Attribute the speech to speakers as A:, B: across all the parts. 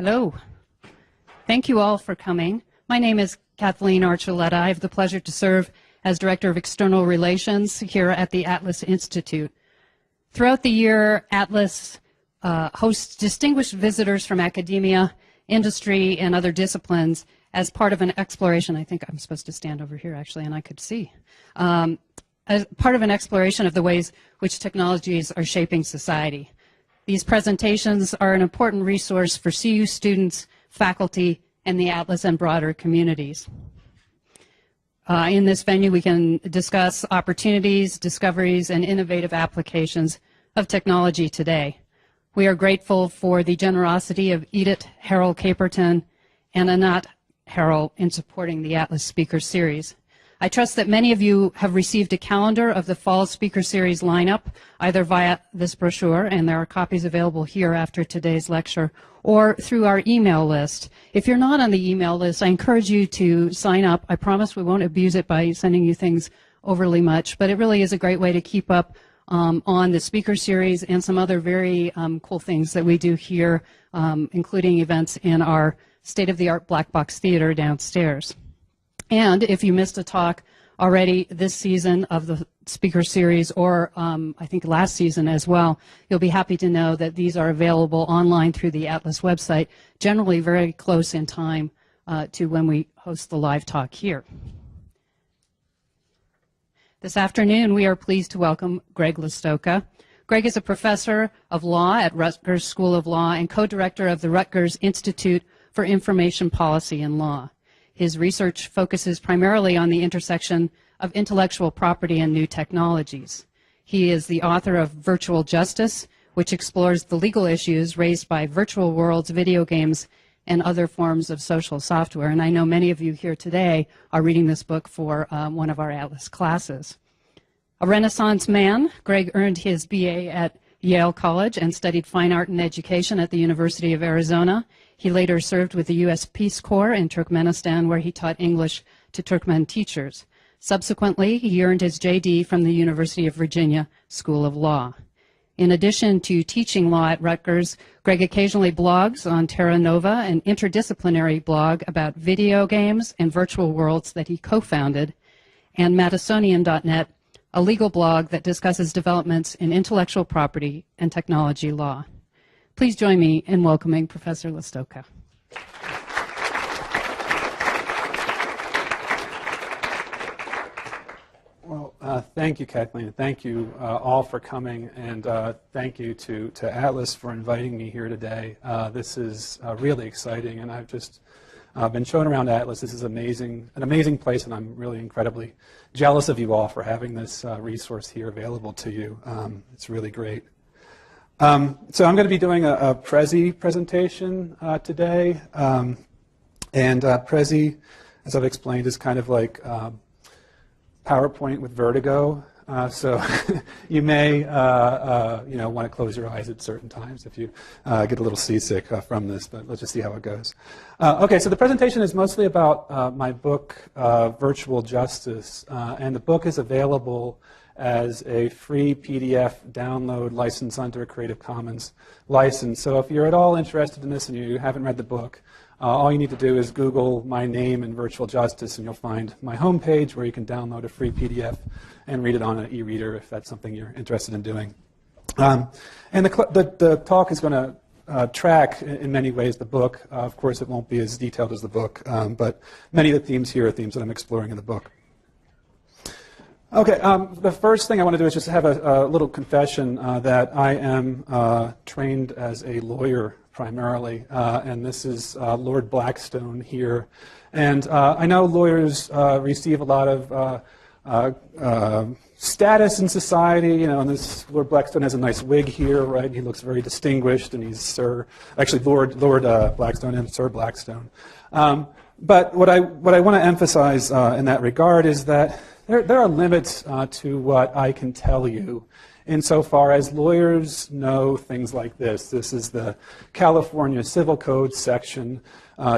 A: Hello. Thank you all for coming. My name is Kathleen Archuleta. I have the pleasure to serve as Director of External Relations here at the Atlas Institute. Throughout the year, Atlas hosts distinguished visitors from academia, industry, and other disciplines as part of an exploration. I think I'm supposed to stand over here, actually, and I could see. As part of an exploration of the ways which technologies are shaping society. These presentations are an important resource for CU students, faculty, and the Atlas and broader communities. In this venue, we can discuss opportunities, discoveries, and innovative applications of technology today. We are grateful for the generosity of Edith Harrell Caperton and Anat Harrell in supporting the Atlas Speaker Series. I trust that many of you have received a calendar of the Fall Speaker Series lineup, either via this brochure, and there are copies available here after today's lecture, or through our email list. If you're not on the email list, I encourage you to sign up. I promise we won't abuse it by sending you things overly much, but it really is a great way to keep up on the Speaker Series and some other very cool things that we do here, including events in our state-of-the-art Black Box Theater downstairs. And if you missed a talk already this season of the Speaker Series, or I think last season as well, you'll be happy to know that these are available online through the Atlas website, generally very close in time to when we host the live talk here. This afternoon, we are pleased to welcome Greg Lastowka. Greg is a professor of law at Rutgers School of Law and co-director of the Rutgers Institute for Information Policy and Law. His research focuses primarily on the intersection of intellectual property and new technologies. He is the author of Virtual Justice, which explores the legal issues raised by virtual worlds, video games, and other forms of social software. And I know many of you here today are reading this book for one of our Atlas classes. A Renaissance man, Greg earned his BA at Yale College and studied fine art and education at the University of Arizona. He later served with the U.S. Peace Corps in Turkmenistan, where he taught English to Turkmen teachers. Subsequently, he earned his JD from the University of Virginia School of Law. In addition to teaching law at Rutgers, Greg occasionally blogs on Terra Nova, an interdisciplinary blog about video games and virtual worlds that he co-founded, and Madisonian.net, a legal blog that discusses developments in intellectual property and technology law. Please join me in welcoming Professor Lastowka.
B: Well, thank you, Kathleen. Thank you all for coming, and thank you to Atlas for inviting me here today. This is really exciting, and I've just been shown around Atlas. This is an amazing place, and I'm really incredibly jealous of you all for having this resource here available to you. It's really great. So I'm going to be doing a Prezi presentation today, and Prezi, as I've explained, is kind of like PowerPoint with vertigo. So you may want to close your eyes at certain times if you get a little seasick from this, but let's just see how it goes. Okay, so the presentation is mostly about my book, Virtual Justice, and the book is available as a free PDF download license under a Creative Commons license. So if you're at all interested in this and you haven't read the book, all you need to do is Google my name and Virtual Justice, and you'll find my homepage where you can download a free PDF and read it on an e-reader if that's something you're interested in doing. And the talk is going to track, in many ways, the book. Of course, it won't be as detailed as the book, but many of the themes here are themes that I'm exploring in the book. Okay, the first thing I want to do is just have a little confession that I am trained as a lawyer primarily, and this is Lord Blackstone here. And I know lawyers receive a lot of status in society, and this Lord Blackstone has a nice wig here, right? He looks very distinguished, and he's Lord Blackstone and Sir Blackstone. But what I want to emphasize in that regard is that there are limits to what I can tell you insofar as lawyers know things like this. This is the California Civil Code section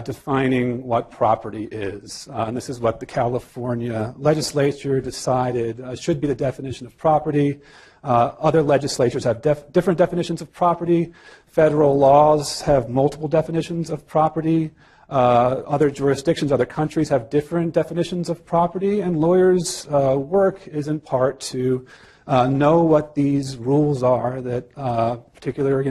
B: defining what property is. And this is what the California legislature decided should be the definition of property. Other legislatures have different definitions of property. Federal laws have multiple definitions of property. Other jurisdictions, other countries have different definitions of property, and lawyers' work is in part to know what these rules are that particular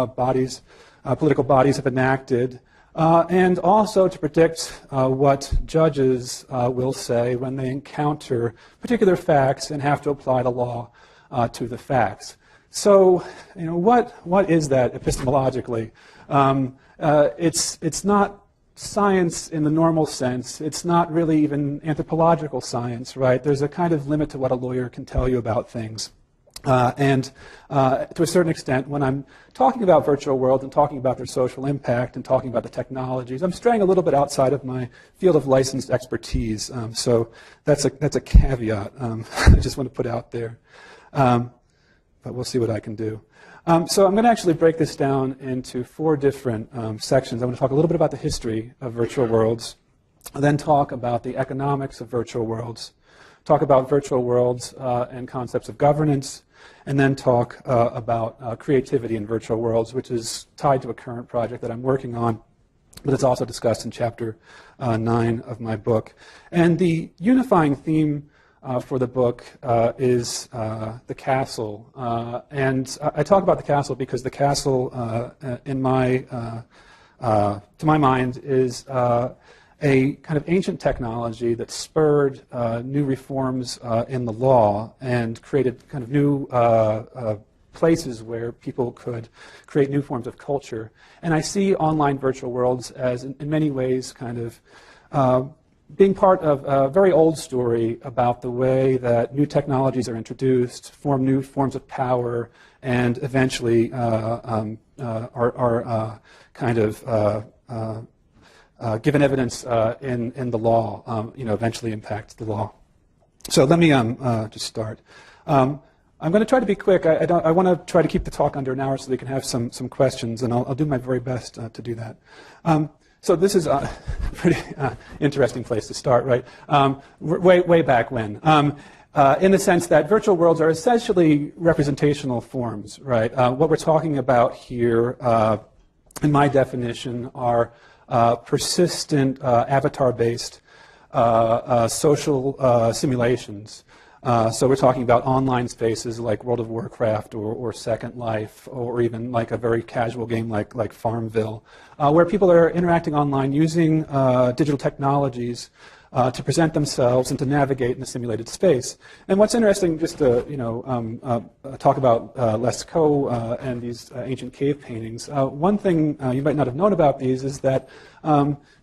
B: bodies, political bodies have enacted, and also to predict what judges will say when they encounter particular facts and have to apply the law to the facts. So, what is that epistemologically? It's not science in the normal sense. It's not really even anthropological science, right? There's a kind of limit to what a lawyer can tell you about things. And to a certain extent, when I'm talking about virtual worlds and talking about their social impact and talking about the technologies, I'm straying a little bit outside of my field of licensed expertise. So that's a caveat I just want to put out there. But we'll see what I can do. So I'm going to actually break this down into 4 different sections. I'm going to talk a little bit about the history of virtual worlds, then talk about the economics of virtual worlds, talk about virtual worlds and concepts of governance, and then talk about creativity in virtual worlds, which is tied to a current project that I'm working on, but it's also discussed in chapter 9 of my book. And the unifying theme for the book is the castle. And I talk about the castle because the castle, to my mind, is a kind of ancient technology that spurred new reforms in the law and created kind of new places where people could create new forms of culture. And I see online virtual worlds as, in many ways, kind of being part of a very old story about the way that new technologies are introduced, form new forms of power, and eventually are kind of given evidence in the law, eventually impact the law. So let me just start. I'm going to try to be quick. I want to try to keep the talk under an hour so they can have some questions, and I'll do my very best to do that. So this is a pretty interesting place to start, right? Way back when, in the sense that virtual worlds are essentially representational forms, right? What we're talking about here, in my definition, are persistent avatar-based social simulations. So we're talking about online spaces like World of Warcraft or Second Life, or even like a very casual game like Farmville, where people are interacting online using digital technologies to present themselves and to navigate in a simulated space. And what's interesting, just to talk about Lastowka and these ancient cave paintings, one thing you might not have known about these is that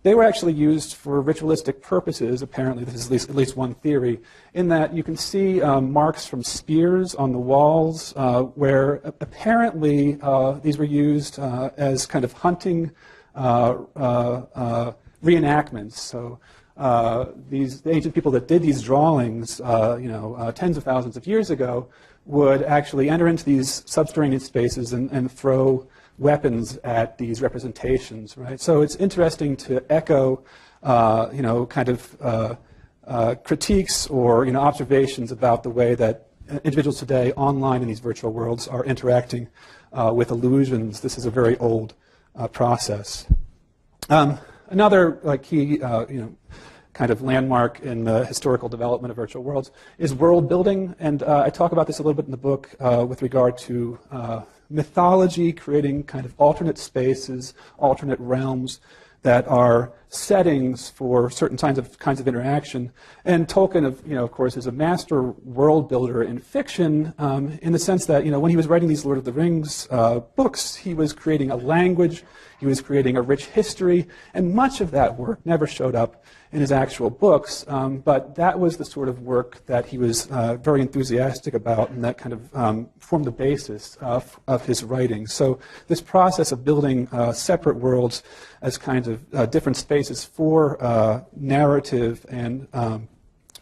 B: they were actually used for ritualistic purposes, apparently. This is at least one theory, in that you can see marks from spears on the walls where apparently these were used as kind of hunting reenactments. So the ancient people that did these drawings, tens of thousands of years ago, would actually enter into these subterranean spaces and throw weapons at these representations, right? So it's interesting to echo, critiques or observations about the way that individuals today online in these virtual worlds are interacting with illusions. This is a very old process. Another key, kind of landmark in the historical development of virtual worlds is world building, and I talk about this a little bit in the book with regard to mythology, creating kind of alternate spaces, alternate realms that are settings for certain kinds of interaction. And Tolkien, of course, is a master world builder in fiction, in the sense that when he was writing these Lord of the Rings books, he was creating a language, he was creating a rich history, and much of that work never showed up in his actual books, but that was the sort of work that he was very enthusiastic about, and that kind of formed the basis of his writing. So this process of building separate worlds as kinds of different spaces for narrative and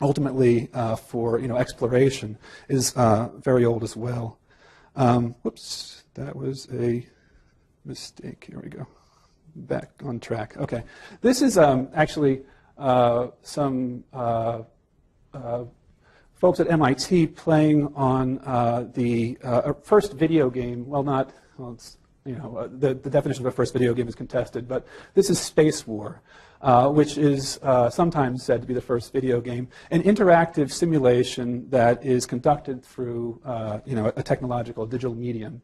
B: ultimately for exploration, is very old as well. Whoops, that was a mistake. Here we go. Back on track. Okay, this is actually some folks at MIT playing on the first video game. Well, not well, it's, the definition of a first video game is contested, but this is Space War, which is sometimes said to be the first video game, an interactive simulation that is conducted through a technological digital medium.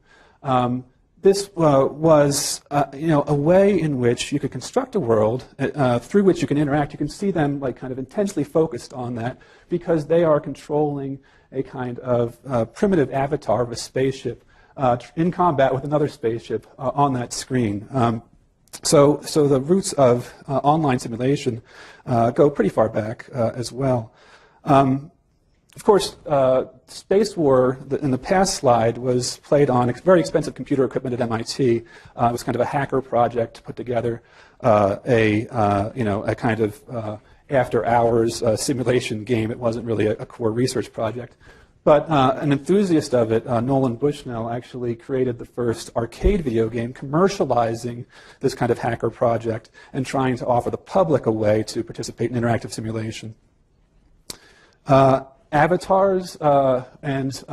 B: This was a way in which you could construct a world through which you can interact. You can see them like kind of intensely focused on that because they are controlling a kind of primitive avatar of a spaceship in combat with another spaceship on that screen. So the roots of online simulation go pretty far back as well. Of course, Space War, in the past slide, was played on very expensive computer equipment at MIT. It was kind of a hacker project to put together a kind of after-hours simulation game. It wasn't really a core research project. But an enthusiast of it, Nolan Bushnell, actually created the first arcade video game commercializing this kind of hacker project and trying to offer the public a way to participate in interactive simulation. Avatars and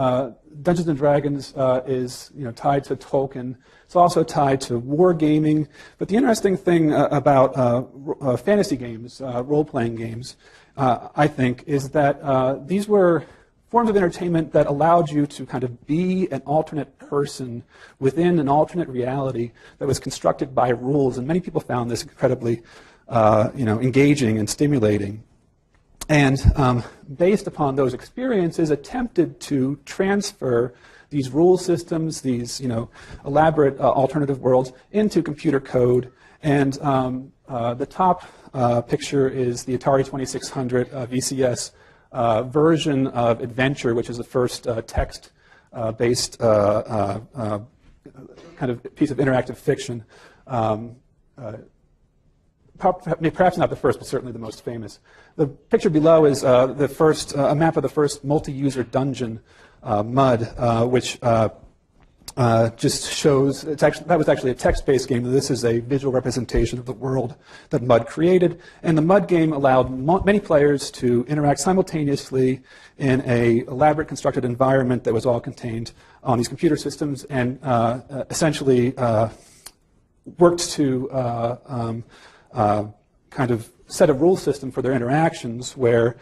B: Dungeons and Dragons is tied to Tolkien. It's also tied to wargaming. But the interesting thing about fantasy games, role-playing games, I think, is that these were forms of entertainment that allowed you to kind of be an alternate person within an alternate reality that was constructed by rules. And many people found this incredibly engaging and stimulating. And based upon those experiences, attempted to transfer these rule systems, these elaborate alternative worlds, into computer code. And the top picture is the Atari 2600 VCS version of Adventure, which is the first text-based kind of piece of interactive fiction. Perhaps not the first, but certainly the most famous. The picture below is the first a map of the first multi-user dungeon, Mud, which just shows that was actually a text-based game. This is a visual representation of the world that Mud created, and the Mud game allowed many players to interact simultaneously in a elaborate constructed environment that was all contained on these computer systems, and essentially worked to kind of set a rule system for their interactions where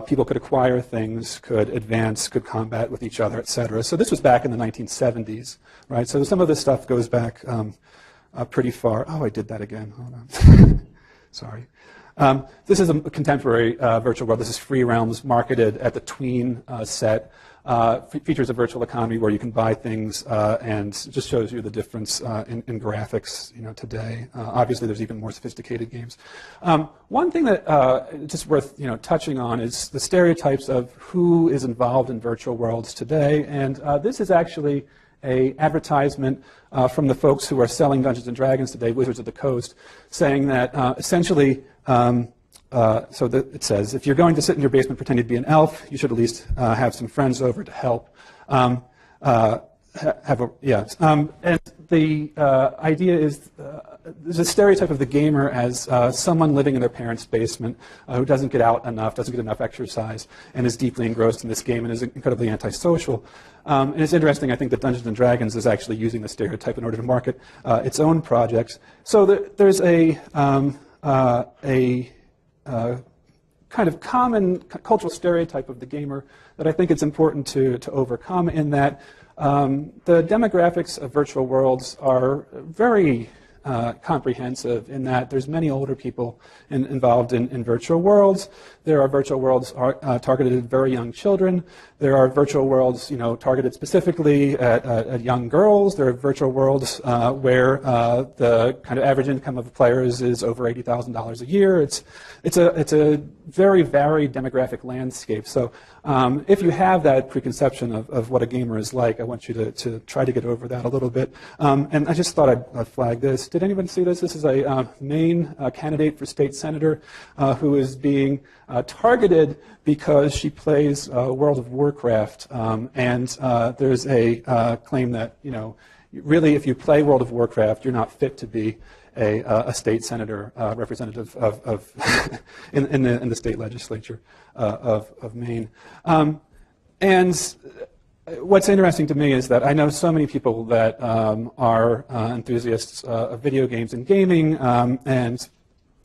B: people could acquire things, could advance, could combat with each other, et cetera. So this was back in the 1970s, right? So some of this stuff goes back pretty far. Oh, I did that again. Hold on. Sorry. This is a contemporary virtual world. This is Free Realms, marketed at the tween set. Features a virtual economy where you can buy things, and it just shows you the difference in graphics today. Obviously, there's even more sophisticated games. One thing that just worth touching on is the stereotypes of who is involved in virtual worlds today. And this is actually an advertisement from the folks who are selling Dungeons and Dragons today, Wizards of the Coast, saying that essentially. It says, if you're going to sit in your basement pretending to be an elf, you should at least have some friends over to help. And the idea is there's a stereotype of the gamer as someone living in their parents' basement who doesn't get out enough, doesn't get enough exercise, and is deeply engrossed in this game and is incredibly antisocial. And it's interesting, I think, that Dungeons and Dragons is actually using the stereotype in order to market its own projects. So there's a kind of common cultural stereotype of the gamer that I think it's important to overcome, in that the demographics of virtual worlds are very comprehensive, in that there's many older people involved in virtual worlds. There are virtual worlds targeted at very young children. There are virtual worlds targeted specifically at young girls. There are virtual worlds where the kind of average income of players is over $80,000 a year. It's a very varied demographic landscape. So if you have that preconception of what a gamer is like, I want you to try to get over that a little bit. And I just thought I'd flag this Did anyone see this? This is a Maine candidate for state senator who is being targeted because she plays World of Warcraft. And there's a claim that, you know, really if you play World of Warcraft, you're not fit to be a state senator representative of in the state legislature of Maine. And what's interesting to me is that I know so many people that are enthusiasts of video games and gaming, and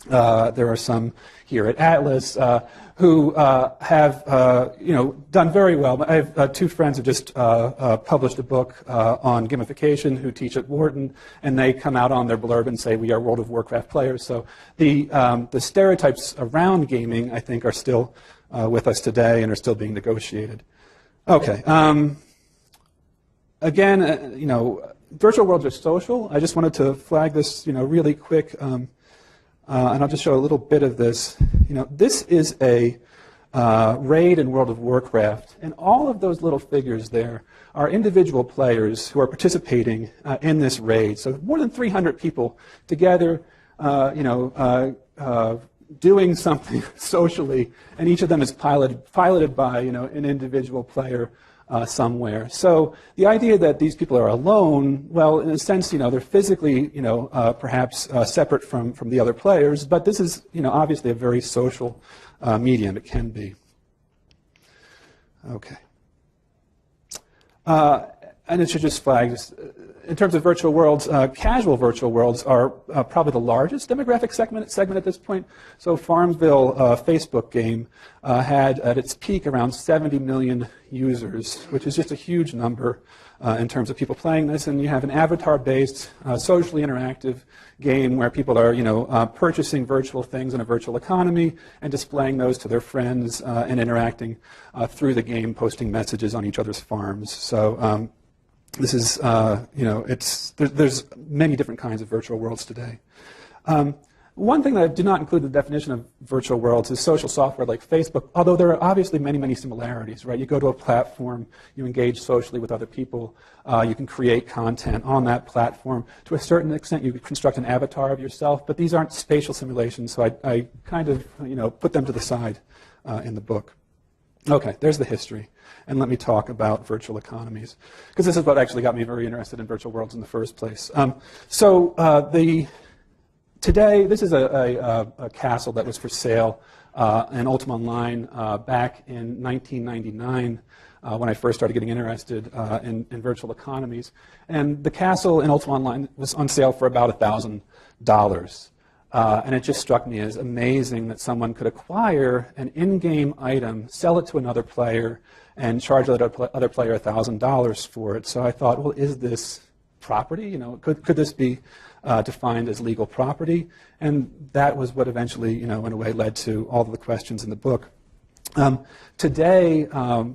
B: there are some here at Atlas who have done very well. I have two friends who just published a book on gamification who teach at Wharton, and they come out on their blurb and say we are World of Warcraft players. So the stereotypes around gaming, I think, are still with us today and are still being negotiated. Okay. Again, virtual worlds are social. I just wanted to flag this, really quick, and I'll just show a little bit of this. This is a raid in World of Warcraft, and all of those little figures there are individual players who are participating in this raid. So more than 300 people together, doing something socially, and each of them is piloted by an individual player somewhere. So the idea that these people are alone, well, in a sense, they're physically, perhaps separate from the other players, but this is, obviously a very social medium. It can be. Okay. And it should just flag, in terms of virtual worlds, casual virtual worlds are probably the largest demographic segment at this point. So Farmville Facebook game had at its peak around 70 million users, which is just a huge number in terms of people playing this. And you have an avatar-based, socially interactive game where people are, purchasing virtual things in a virtual economy and displaying those to their friends and interacting through the game, posting messages on each other's farms. So this is, there's many different kinds of virtual worlds today. One thing that I did not include in the definition of virtual worlds is social software like Facebook, although there are obviously many, many similarities, right? You go to a platform, you engage socially with other people, you can create content on that platform. To a certain extent, you could construct an avatar of yourself, but these aren't spatial simulations, so I kind of, put them to the side in the book. Okay, there's the history. And let me talk about virtual economies, because this is what actually got me very interested in virtual worlds in the first place. Today, this is a castle that was for sale in Ultima Online back in 1999 when I first started getting interested in virtual economies. And the castle in Ultima Online was on sale for about $1,000. And it just struck me as amazing that someone could acquire an in-game item, sell it to another player, and charge that other player $1,000 for it. So I thought, well, is this property? Could this be defined as legal property? And that was what eventually, in a way, led to all of the questions in the book. Today,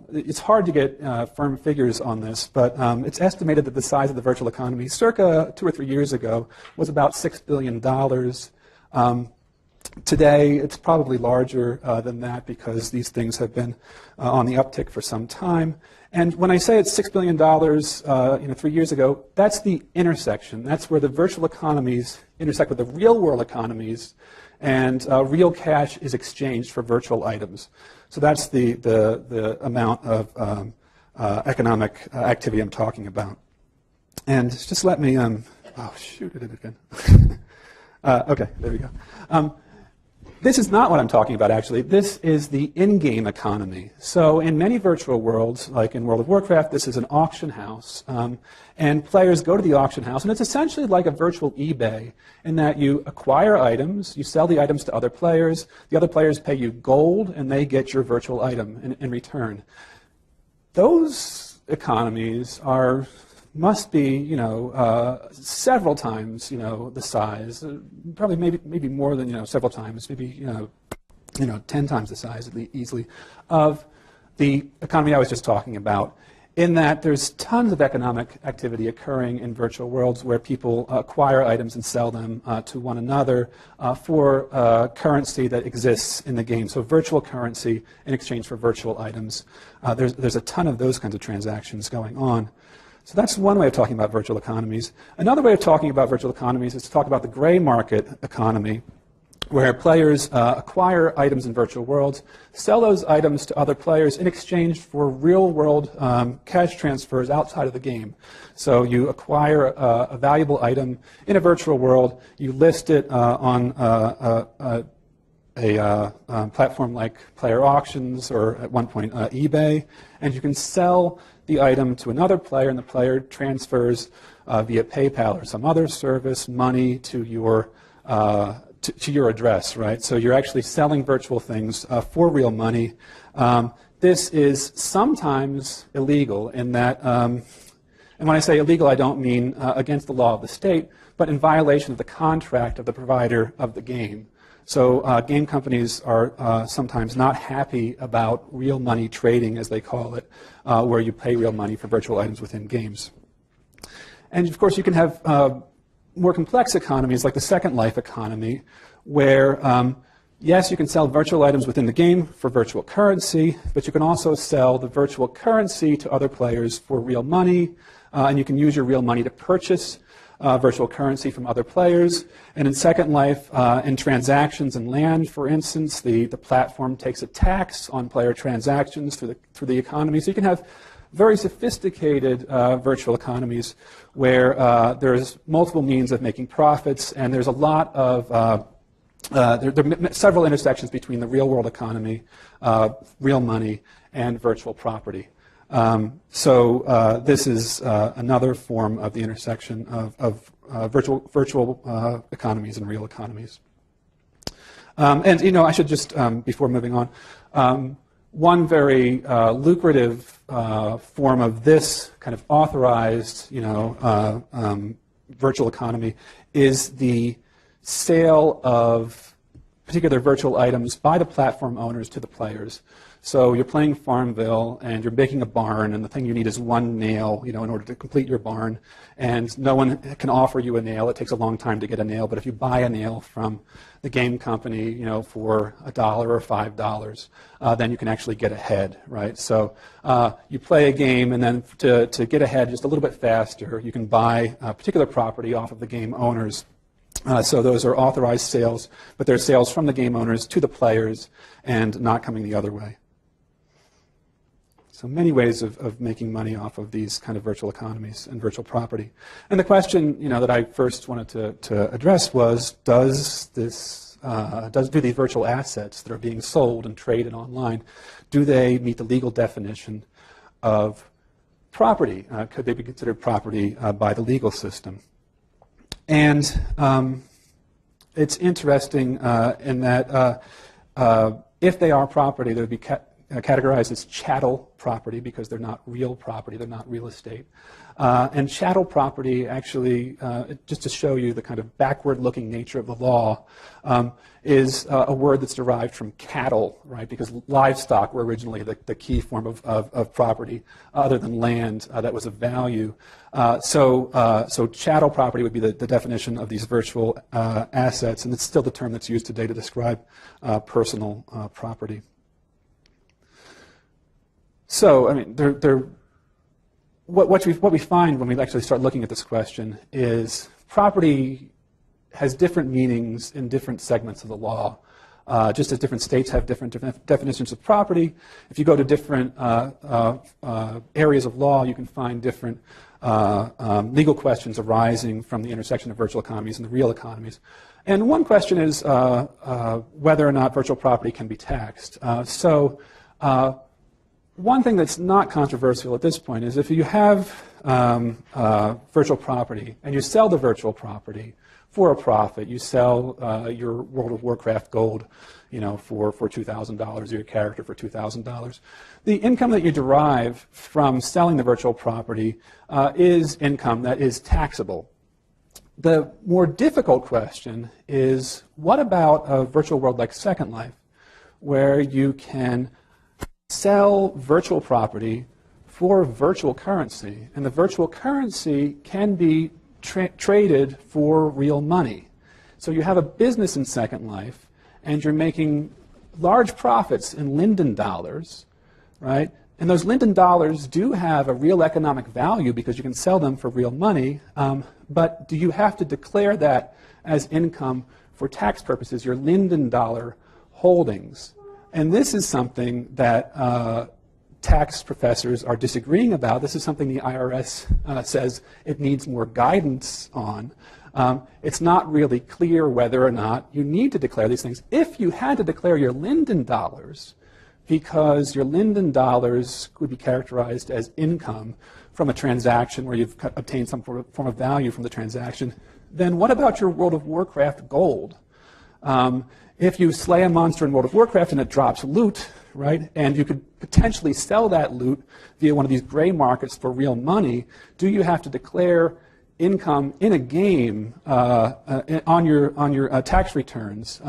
B: it's hard to get firm figures on this, but it's estimated that the size of the virtual economy circa 2 or 3 years ago was about $6 billion. Today, it's probably larger than that because these things have been on the uptick for some time. And when I say it's $6 billion 3 years ago, that's the intersection. That's where the virtual economies intersect with the real world economies, and real cash is exchanged for virtual items. So that's the amount of economic activity I'm talking about. And just let me, oh shoot, I did it again. Okay, there we go. This is not what I'm talking about, actually. This is the in-game economy. So in many virtual worlds, like in World of Warcraft, this is an auction house. And players go to the auction house, and it's essentially like a virtual eBay in that you acquire items, you sell the items to other players, the other players pay you gold, and they get your virtual item in return. Those economies must be, several times, the size, probably maybe more than, several times, maybe, 10 times the size, easily, of the economy I was just talking about, in that there's tons of economic activity occurring in virtual worlds where people acquire items and sell them to one another for currency that exists in the game. So virtual currency in exchange for virtual items. There's a ton of those kinds of transactions going on. So that's one way of talking about virtual economies. Another way of talking about virtual economies is to talk about the gray market economy, where players acquire items in virtual worlds, sell those items to other players in exchange for real-world cash transfers outside of the game. So you acquire a valuable item in a virtual world, you list it on a platform like Player Auctions or at one point eBay, and you can sell the item to another player, and the player transfers via PayPal or some other service money to your address, right? So you're actually selling virtual things for real money. This is sometimes illegal in that, and when I say illegal, I don't mean against the law of the state, but in violation of the contract of the provider of the game. So game companies are sometimes not happy about real money trading, as they call it, where you pay real money for virtual items within games. And of course, you can have more complex economies like the Second Life economy, where yes, you can sell virtual items within the game for virtual currency, but you can also sell the virtual currency to other players for real money, and you can use your real money to purchase virtual currency from other players. And in Second Life, in transactions and land, for instance, the platform takes a tax on player transactions through the economy. So you can have very sophisticated virtual economies where there's multiple means of making profits, and there's a lot of there are several intersections between the real-world economy, real money, and virtual property. So this is another form of the intersection of virtual economies and real economies. And I should just, before moving on, one very lucrative form of this kind of authorized, virtual economy is the sale of particular virtual items by the platform owners to the players. So you're playing Farmville, and you're making a barn, and the thing you need is one nail, in order to complete your barn. And no one can offer you a nail. It takes a long time to get a nail. But if you buy a nail from the game company, for $1 or $5, then you can actually get ahead, right? So you play a game, and then to get ahead just a little bit faster, you can buy a particular property off of the game owners. So those are authorized sales, but they're sales from the game owners to the players and not coming the other way. So many ways of making money off of these kind of virtual economies and virtual property. And the question, that I first wanted to address was, do these virtual assets that are being sold and traded online, do they meet the legal definition of property? Could they be considered property by the legal system? And it's interesting in that if they are property, they would be categorized as chattel property because they're not real property, they're not real estate. And chattel property actually, just to show you the kind of backward-looking nature of the law, is a word that's derived from cattle, right? Because livestock were originally the key form of property, other than land that was of value. So chattel property would be the definition of these virtual assets, and it's still the term that's used today to describe personal property. So, I mean, what we find when we actually start looking at this question is property has different meanings in different segments of the law. Just as different states have different definitions of property, if you go to different areas of law, you can find different legal questions arising from the intersection of virtual economies and the real economies. And one question is whether or not virtual property can be taxed. One thing that's not controversial at this point is if you have virtual property and you sell the virtual property for a profit, you sell your World of Warcraft gold, for $2,000, or your character for $2,000. The income that you derive from selling the virtual property is income that is taxable. The more difficult question is, what about a virtual world like Second Life, where you can sell virtual property for virtual currency, and the virtual currency can be traded for real money. So you have a business in Second Life, and you're making large profits in Linden dollars, right? And those Linden dollars do have a real economic value because you can sell them for real money, but do you have to declare that as income for tax purposes, your Linden dollar holdings? And this is something that tax professors are disagreeing about. This is something the IRS says it needs more guidance on. It's not really clear whether or not you need to declare these things. If you had to declare your Linden dollars, because your Linden dollars could be characterized as income from a transaction where you've obtained some form of value from the transaction, then what about your World of Warcraft gold? If you slay a monster in World of Warcraft and it drops loot, right, and you could potentially sell that loot via one of these gray markets for real money, do you have to declare income in a game on your tax returns,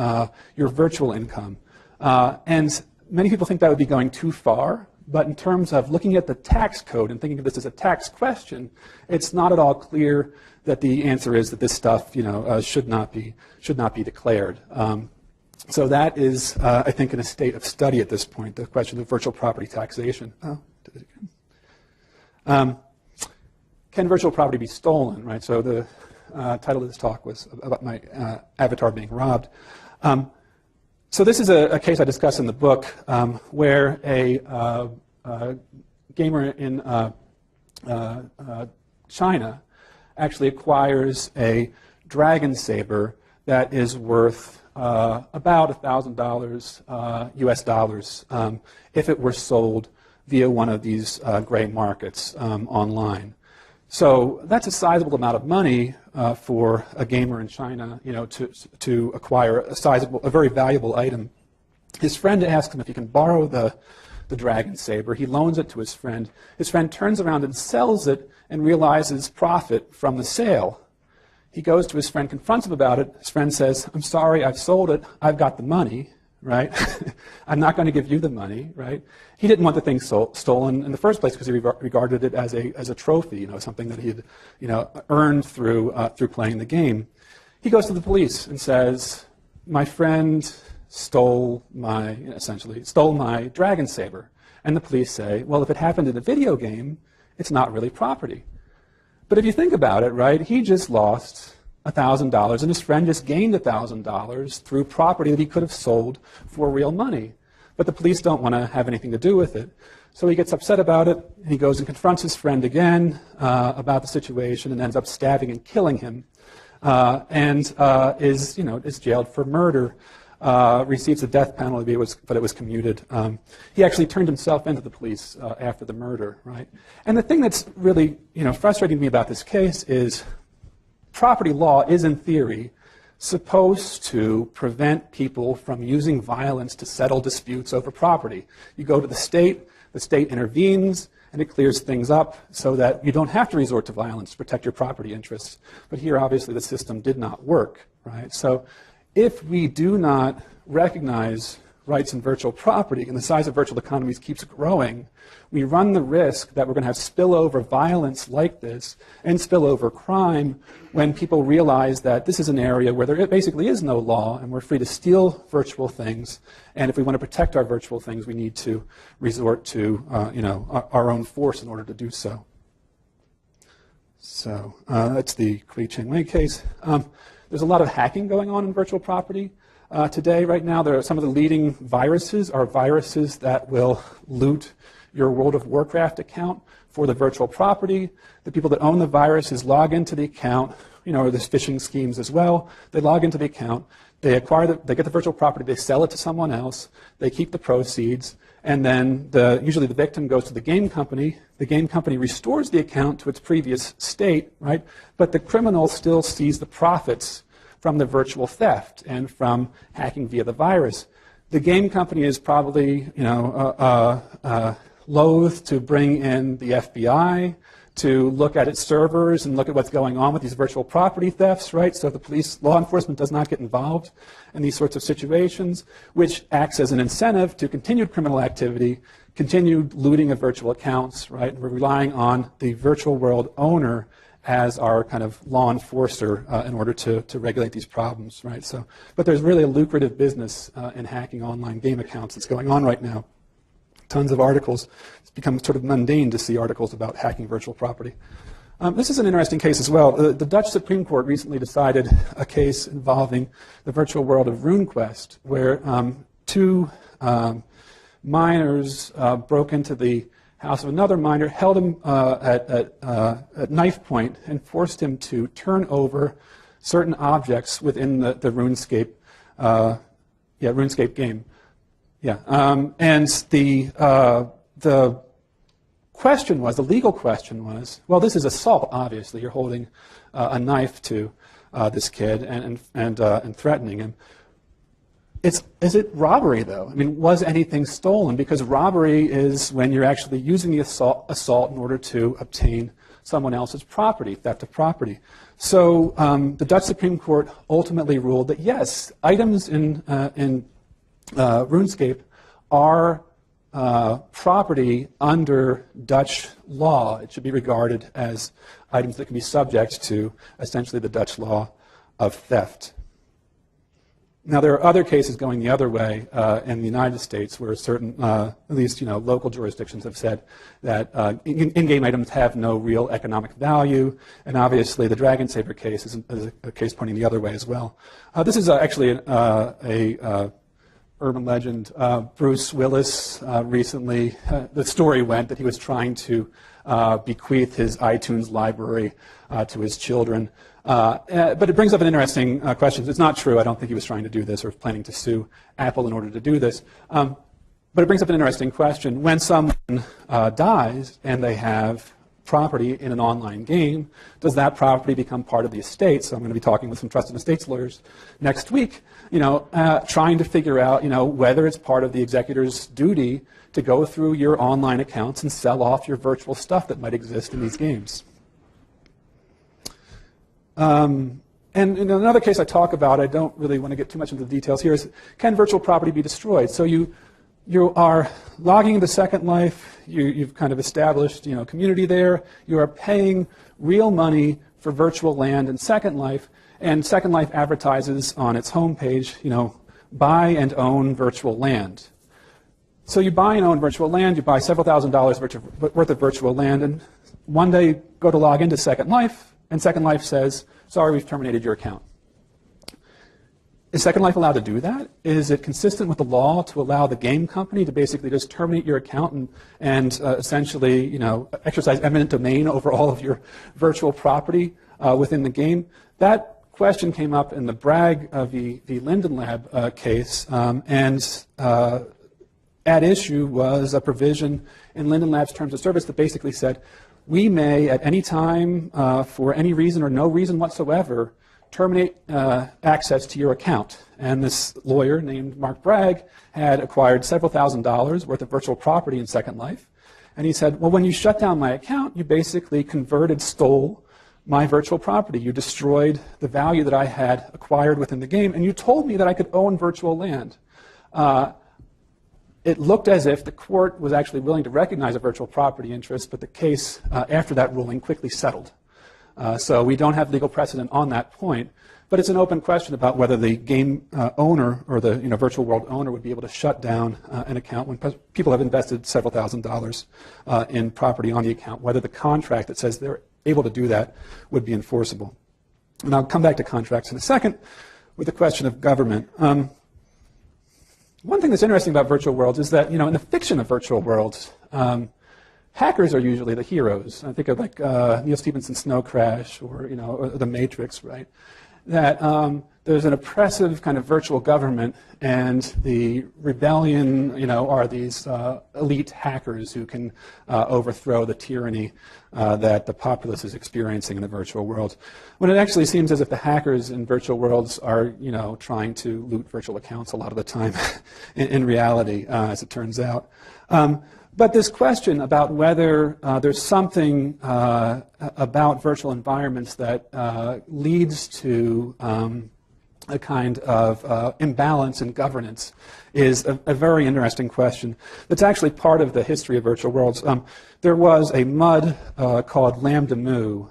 B: your virtual income? And many people think that would be going too far, but in terms of looking at the tax code and thinking of this as a tax question, it's not at all clear that the answer is that this stuff, should not be declared. So that is, I think, in a state of study at this point, the question of virtual property taxation. Oh, did it again. Can virtual property be stolen, right? So the title of this talk was about my avatar being robbed. So this is a case I discuss in the book where a gamer in China actually acquires a dragon saber that is worth about $1,000 US dollars if it were sold via one of these gray markets online. So that's a sizable amount of money for a gamer in China, to acquire a very valuable item. His friend asks him if he can borrow the dragon saber. He loans it to his friend. His friend turns around and sells it and realizes profit from the sale. He goes to his friend, confronts him about it. His friend says, "I'm sorry, I've sold it. I've got the money." Right? I'm not going to give you the money, right? He didn't want the thing stolen in the first place because he regarded it as a trophy, something that he had, earned through playing the game. He goes to the police and says, "My friend stole my dragon saber." And the police say, "Well, if it happened in a video game, it's not really property." But if you think about it, right, he just lost $1,000, and his friend just gained $1,000 through property that he could have sold for real money. But the police don't want to have anything to do with it. So he gets upset about it, and he goes and confronts his friend again about the situation and ends up stabbing and killing him, and is jailed for murder, receives a death penalty, but it was commuted. He actually turned himself into the police after the murder, right? And the thing that's really frustrating me about this case is property law is, in theory, supposed to prevent people from using violence to settle disputes over property. You go to the state intervenes, and it clears things up so that you don't have to resort to violence to protect your property interests. But here, obviously, the system did not work, right? So if we do not recognize rights in virtual property and the size of virtual economies keeps growing, we run the risk that we're going to have spillover violence like this and spillover crime when people realize that this is an area where there basically is no law and we're free to steal virtual things. And if we want to protect our virtual things, we need to resort to our own force in order to do so. So that's the Kui Cheng Wei case. There's a lot of hacking going on in virtual property. Today, right now, there are some of the leading viruses are viruses that will loot your World of Warcraft account for the virtual property. The people that own the viruses log into the account. There's phishing schemes as well. They log into the account. They get the virtual property. They sell it to someone else. They keep the proceeds. And then usually the victim goes to the game company. The game company restores the account to its previous state, right? But the criminal still sees the profits from the virtual theft and from hacking via the virus. The game company is probably, loath to bring in the FBI to look at its servers and look at what's going on with these virtual property thefts, right? So the law enforcement does not get involved in these sorts of situations, which acts as an incentive to continued criminal activity, continued looting of virtual accounts, right? We're relying on the virtual world owner as our kind of law enforcer in order to regulate these problems, right? So, but there's really a lucrative business in hacking online game accounts that's going on right now. tons of articles. It's become sort of mundane to see articles about hacking virtual property. This is an interesting case as well. The Dutch Supreme Court recently decided a case involving the virtual world of RuneQuest, where two miners broke into the house of another miner, held him at knife point, and forced him to turn over certain objects within the RuneScape, RuneScape game. Yeah, and the question was, the legal question was, well, this is assault. Obviously, you're holding a knife to this kid and threatening him. Is it robbery, though? I mean, was anything stolen? Because robbery is when you're actually using the assault in order to obtain someone else's property, theft of property. So the Dutch Supreme Court ultimately ruled that, yes, items in RuneScape are property under Dutch law. It should be regarded as items that can be subject to essentially the Dutch law of theft. Now, there are other cases going the other way in the United States where certain, at least local jurisdictions have said that in-game items have no real economic value, and obviously the Dragon Saber case is a case pointing the other way as well. This is actually a urban legend. Bruce Willis recently, the story went that he was trying to bequeath his iTunes library to his children. But it brings up an interesting question. It's not true. I don't think he was trying to do this or planning to sue Apple in order to do this. But it brings up an interesting question. When someone dies and they have property in an online game, does that property become part of the estate? So I'm going to be talking with some trust and estates lawyers next week, trying to figure out, whether it's part of the executor's duty to go through your online accounts and sell off your virtual stuff that might exist in these games. And in another case I talk about, I don't really want to get too much into the details here, is can virtual property be destroyed? So you are logging into Second Life, you've kind of established community there, you are paying real money for virtual land in Second Life, and Second Life advertises on its homepage, buy and own virtual land. So you buy and own virtual land, you buy several $1,000s worth of virtual land, and one day you go to log into Second Life, and Second Life says, sorry, we've terminated your account. Is Second Life allowed to do that? Is it consistent with the law to allow the game company to basically just terminate your account and essentially, exercise eminent domain over all of your virtual property within the game? That question came up in the Bragg v. Linden Lab case, and at issue was a provision in Linden Lab's terms of service that basically said, we may at any time, for any reason or no reason whatsoever, terminate access to your account. And this lawyer named Mark Bragg had acquired several $1,000s worth of virtual property in Second Life. And he said, well, when you shut down my account, you basically stole my virtual property. You destroyed the value that I had acquired within the game, and you told me that I could own virtual land. It looked as if the court was actually willing to recognize a virtual property interest, but the case after that ruling quickly settled. So we don't have legal precedent on that point, but it's an open question about whether the game owner or the virtual world owner would be able to shut down an account when people have invested several $1,000s in property on the account, whether the contract that says they're able to do that would be enforceable. And I'll come back to contracts in a second with the question of government. One thing that's interesting about virtual worlds is that, in the fiction of virtual worlds, hackers are usually the heroes. I think of like Neil Stephenson's Snow Crash or The Matrix, right? That there's an oppressive kind of virtual government, and the rebellion, are these elite hackers who can overthrow the tyranny that the populace is experiencing in the virtual world. When it actually seems as if the hackers in virtual worlds are, trying to loot virtual accounts a lot of the time in reality, as it turns out. But this question about whether there's something about virtual environments that leads to a kind of imbalance in governance is a very interesting question. That's actually part of the history of virtual worlds. There was a MUD called Lambda Mu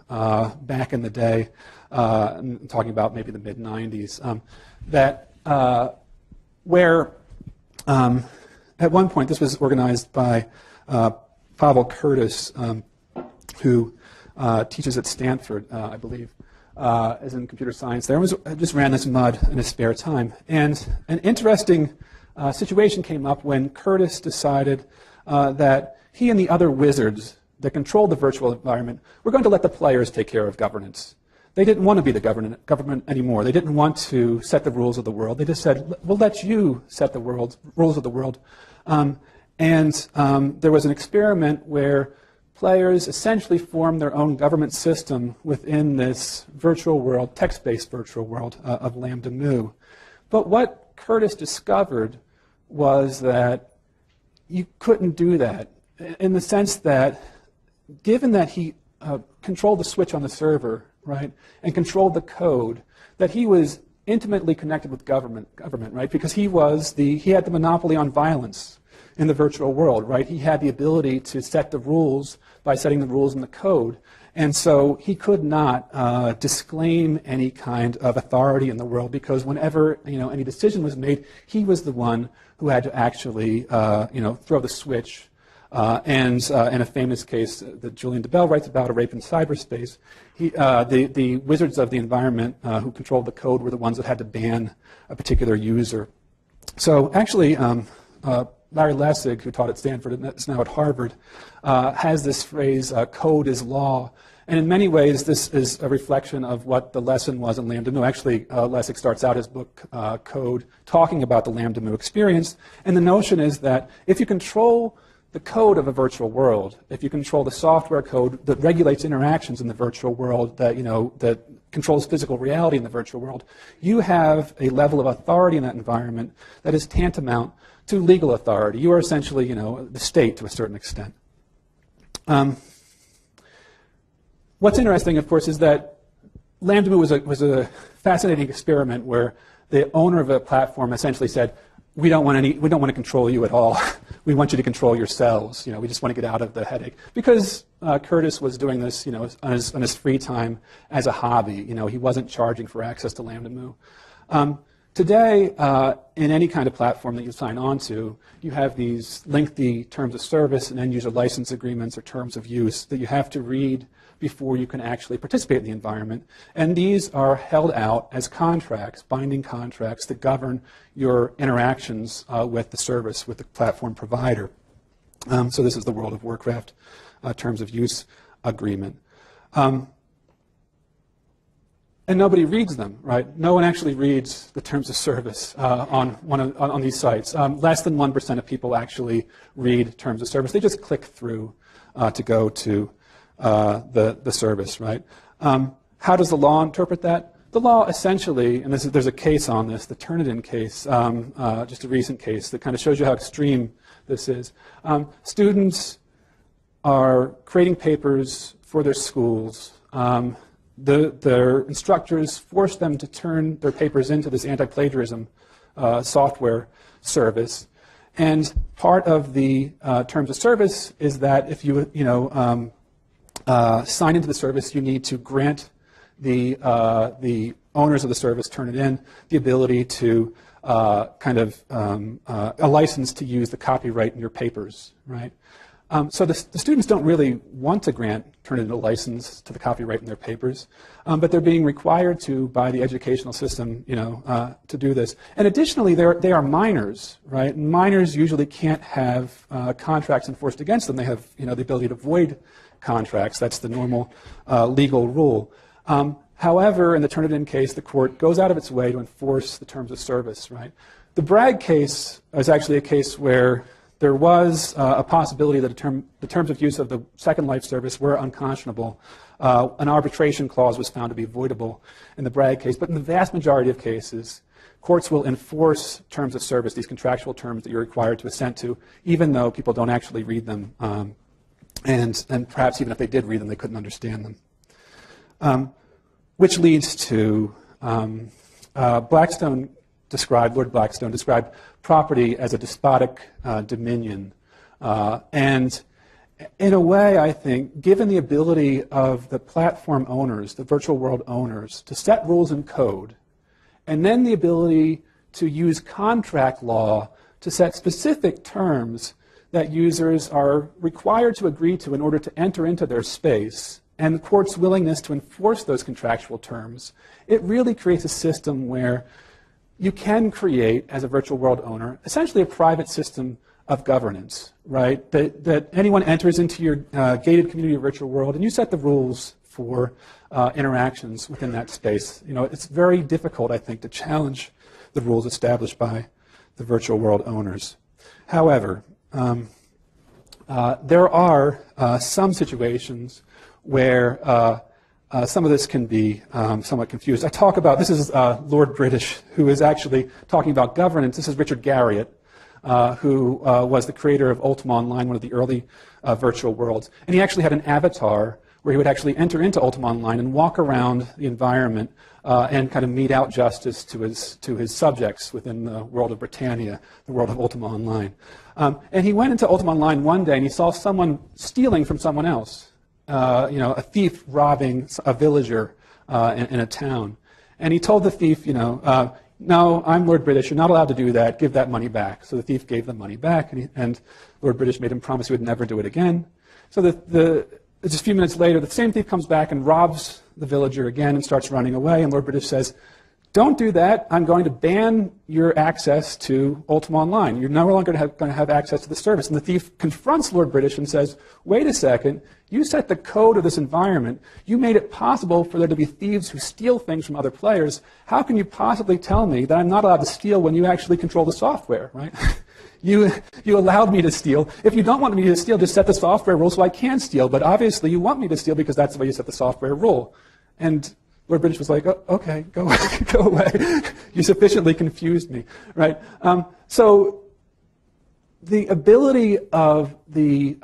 B: back in the day, I'm talking about maybe the mid-90s, where at one point, this was organized by Pavel Curtis, who teaches at Stanford, I believe, as in computer science there, just ran this mud in his spare time. And an interesting situation came up when Curtis decided that he and the other wizards that controlled the virtual environment were going to let the players take care of governance. They didn't want to be the government anymore. They didn't want to set the rules of the world. They just said, we'll let you set the rules of the world. There was an experiment where players essentially formed their own government system within this virtual world, text-based virtual world of Lambda Mu. But what Curtis discovered was that you couldn't do that, in the sense that given that he controlled the switch on the server, right, and controlled the code, that he was intimately connected with government, right, because he had the monopoly on violence in the virtual world, right? He had the ability to set the rules by setting the rules in the code, and so he could not disclaim any kind of authority in the world, because whenever any decision was made, he was the one who had to actually throw the switch. In a famous case that Julian DeBell writes about, a rape in cyberspace, the wizards of the environment who controlled the code were the ones that had to ban a particular user. So actually, Larry Lessig, who taught at Stanford and is now at Harvard, has this phrase, code is law. And in many ways, this is a reflection of what the lesson was in Lambda Mu. Actually, Lessig starts out his book, Code, talking about the Lambda Mu experience. And the notion is that if you control the code of a virtual world, if you control the software code that regulates interactions in the virtual world, that controls physical reality in the virtual world, you have a level of authority in that environment that is tantamount to legal authority. You are essentially, the state to a certain extent. What's interesting, of course, is that Lambda Mu was a fascinating experiment where the owner of a platform essentially said, we don't want to control you at all. We want you to control yourselves. We just want to get out of the headache. Because Curtis was doing this, on his free time as a hobby. He wasn't charging for access to Lambda Mu. Today, in any kind of platform that you sign on to, you have these lengthy terms of service and end-user license agreements or terms of use that you have to read before you can actually participate in the environment. And these are held out as contracts, binding contracts that govern your interactions with the service, with the platform provider. So this is the World of Warcraft terms of use agreement. And nobody reads them, right? No one actually reads the terms of service on these sites. Less than 1% of people actually read terms of service. They just click through to go to the service, right? How does the law interpret that? The law essentially, and there's a case on this, the Turnitin case, just a recent case that kind of shows you how extreme this is. Students are creating papers for their schools. Their instructors force them to turn their papers into this anti-plagiarism software service. And part of the terms of service is that if you sign into the service, you need to grant the owners of the service, Turnitin, the ability to a license to use the copyright in your papers, right? So the students don't really want to grant Turnitin a license to the copyright in their papers, but they're being required to by the educational system, to do this. And additionally, they are minors, right? And minors usually can't have contracts enforced against them. They have, the ability to void contracts. That's the normal legal rule. However, in the Turnitin case, the court goes out of its way to enforce the terms of service, right? The Bragg case is actually a case where there was a possibility that the terms of use of the Second Life service were unconscionable. An arbitration clause was found to be voidable in the Bragg case, but in the vast majority of cases, courts will enforce terms of service, these contractual terms that you're required to assent to, even though people don't actually read them, and perhaps even if they did read them, they couldn't understand them. Which leads to Lord Blackstone described property as a despotic dominion. And in a way, I think, given the ability of the platform owners, the virtual world owners, to set rules in code, and then the ability to use contract law to set specific terms that users are required to agree to in order to enter into their space, and the court's willingness to enforce those contractual terms, it really creates a system where you can create, as a virtual world owner, essentially a private system of governance, right? That anyone enters into your gated community or virtual world, and you set the rules for interactions within that space. You know, it's very difficult, I think, to challenge the rules established by the virtual world owners. However, there are some situations where some of this can be somewhat confused. I talk about, this is Lord British, who is actually talking about governance. This is Richard Garriott, who was the creator of Ultima Online, one of the early virtual worlds. And he actually had an avatar where he would actually enter into Ultima Online and walk around the environment and kind of mete out justice to his subjects within the world of Britannia, the world of Ultima Online. And he went into Ultima Online one day and he saw someone stealing from someone else. You know, a thief robbing a villager in a town. And he told the thief, you know, no, I'm Lord British, you're not allowed to do that, give that money back. So the thief gave the money back, and Lord British made him promise he would never do it again. So just a few minutes later, the same thief comes back and robs the villager again and starts running away, and Lord British says, don't do that, I'm going to ban your access to Ultima Online. You're no longer going to have access to the service. And the thief confronts Lord British and says, wait a second, you set the code of this environment. You made it possible for there to be thieves who steal things from other players. How can you possibly tell me that I'm not allowed to steal when you actually control the software, right? You allowed me to steal. If you don't want me to steal, just set the software rule so I can steal. But obviously you want me to steal because that's the way you set the software rule. And Lord British was like, oh, okay, go away. You sufficiently confused me, right? So the ability of the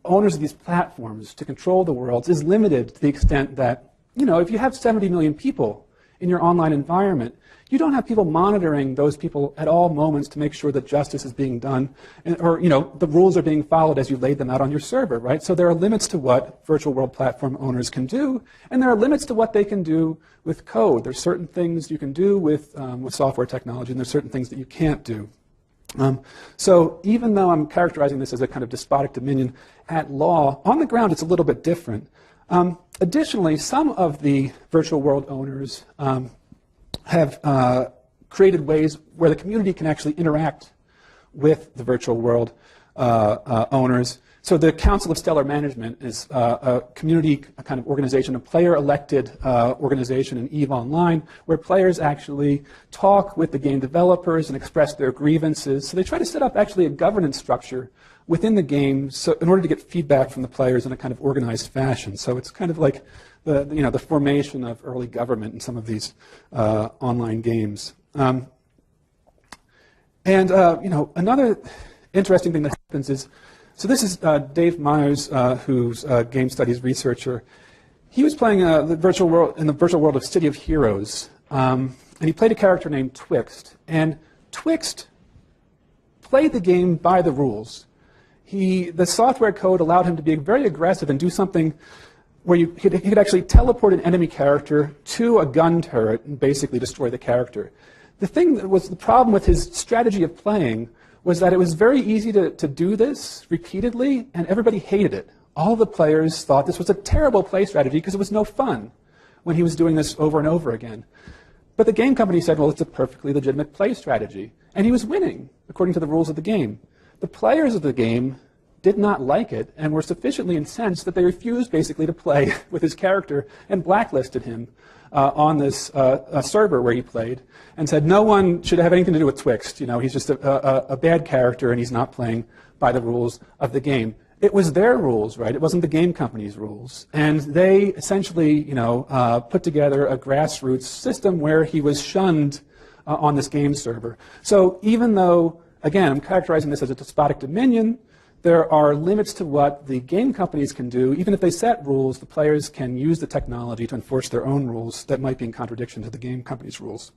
B: owners of these platforms to control the worlds is limited to the extent that, you know, if you have 70 million people in your online environment, you don't have people monitoring those people at all moments to make sure that justice is being done, or, you know, the rules are being followed as you laid them out on your server, right? So there are limits to what virtual world platform owners can do, and there are limits to what they can do with code. There's certain things you can do with software technology, and there's certain things that you can't do. So even though I'm characterizing this as a kind of despotic dominion at law, on the ground it's a little bit different. Additionally, some of the virtual world owners have created ways where the community can actually interact with the virtual world owners. So the Council of Stellar Management is a community kind of organization, a player-elected organization in EVE Online, where players actually talk with the game developers and express their grievances. So they try to set up actually a governance structure within the game, so in order to get feedback from the players in a kind of organized fashion. So it's kind of like the formation of early government in some of these online games. Another interesting thing that happens is, so this is Dave Myers, who's a game studies researcher. He was playing the virtual world of City of Heroes, and he played a character named Twixt. And Twixt played the game by the rules. The software code allowed him to be very aggressive and do something where he could actually teleport an enemy character to a gun turret and basically destroy the character. The thing that was the problem with his strategy of playing was that it was very easy to do this repeatedly, and everybody hated it. All the players thought this was a terrible play strategy because it was no fun when he was doing this over and over again. But the game company said, well, it's a perfectly legitimate play strategy. And he was winning, according to the rules of the game. The players of the game did not like it and were sufficiently incensed that they refused basically to play with his character and blacklisted him on this server where he played and said no one should have anything to do with Twixt. You know, he's just a bad character and he's not playing by the rules of the game. It was their rules, right? It wasn't the game company's rules. And they essentially, put together a grassroots system where he was shunned on this game server. So even though, again, I'm characterizing this as a despotic dominion, there are limits to what the game companies can do. Even if they set rules, the players can use the technology to enforce their own rules that might be in contradiction to the game company's rules.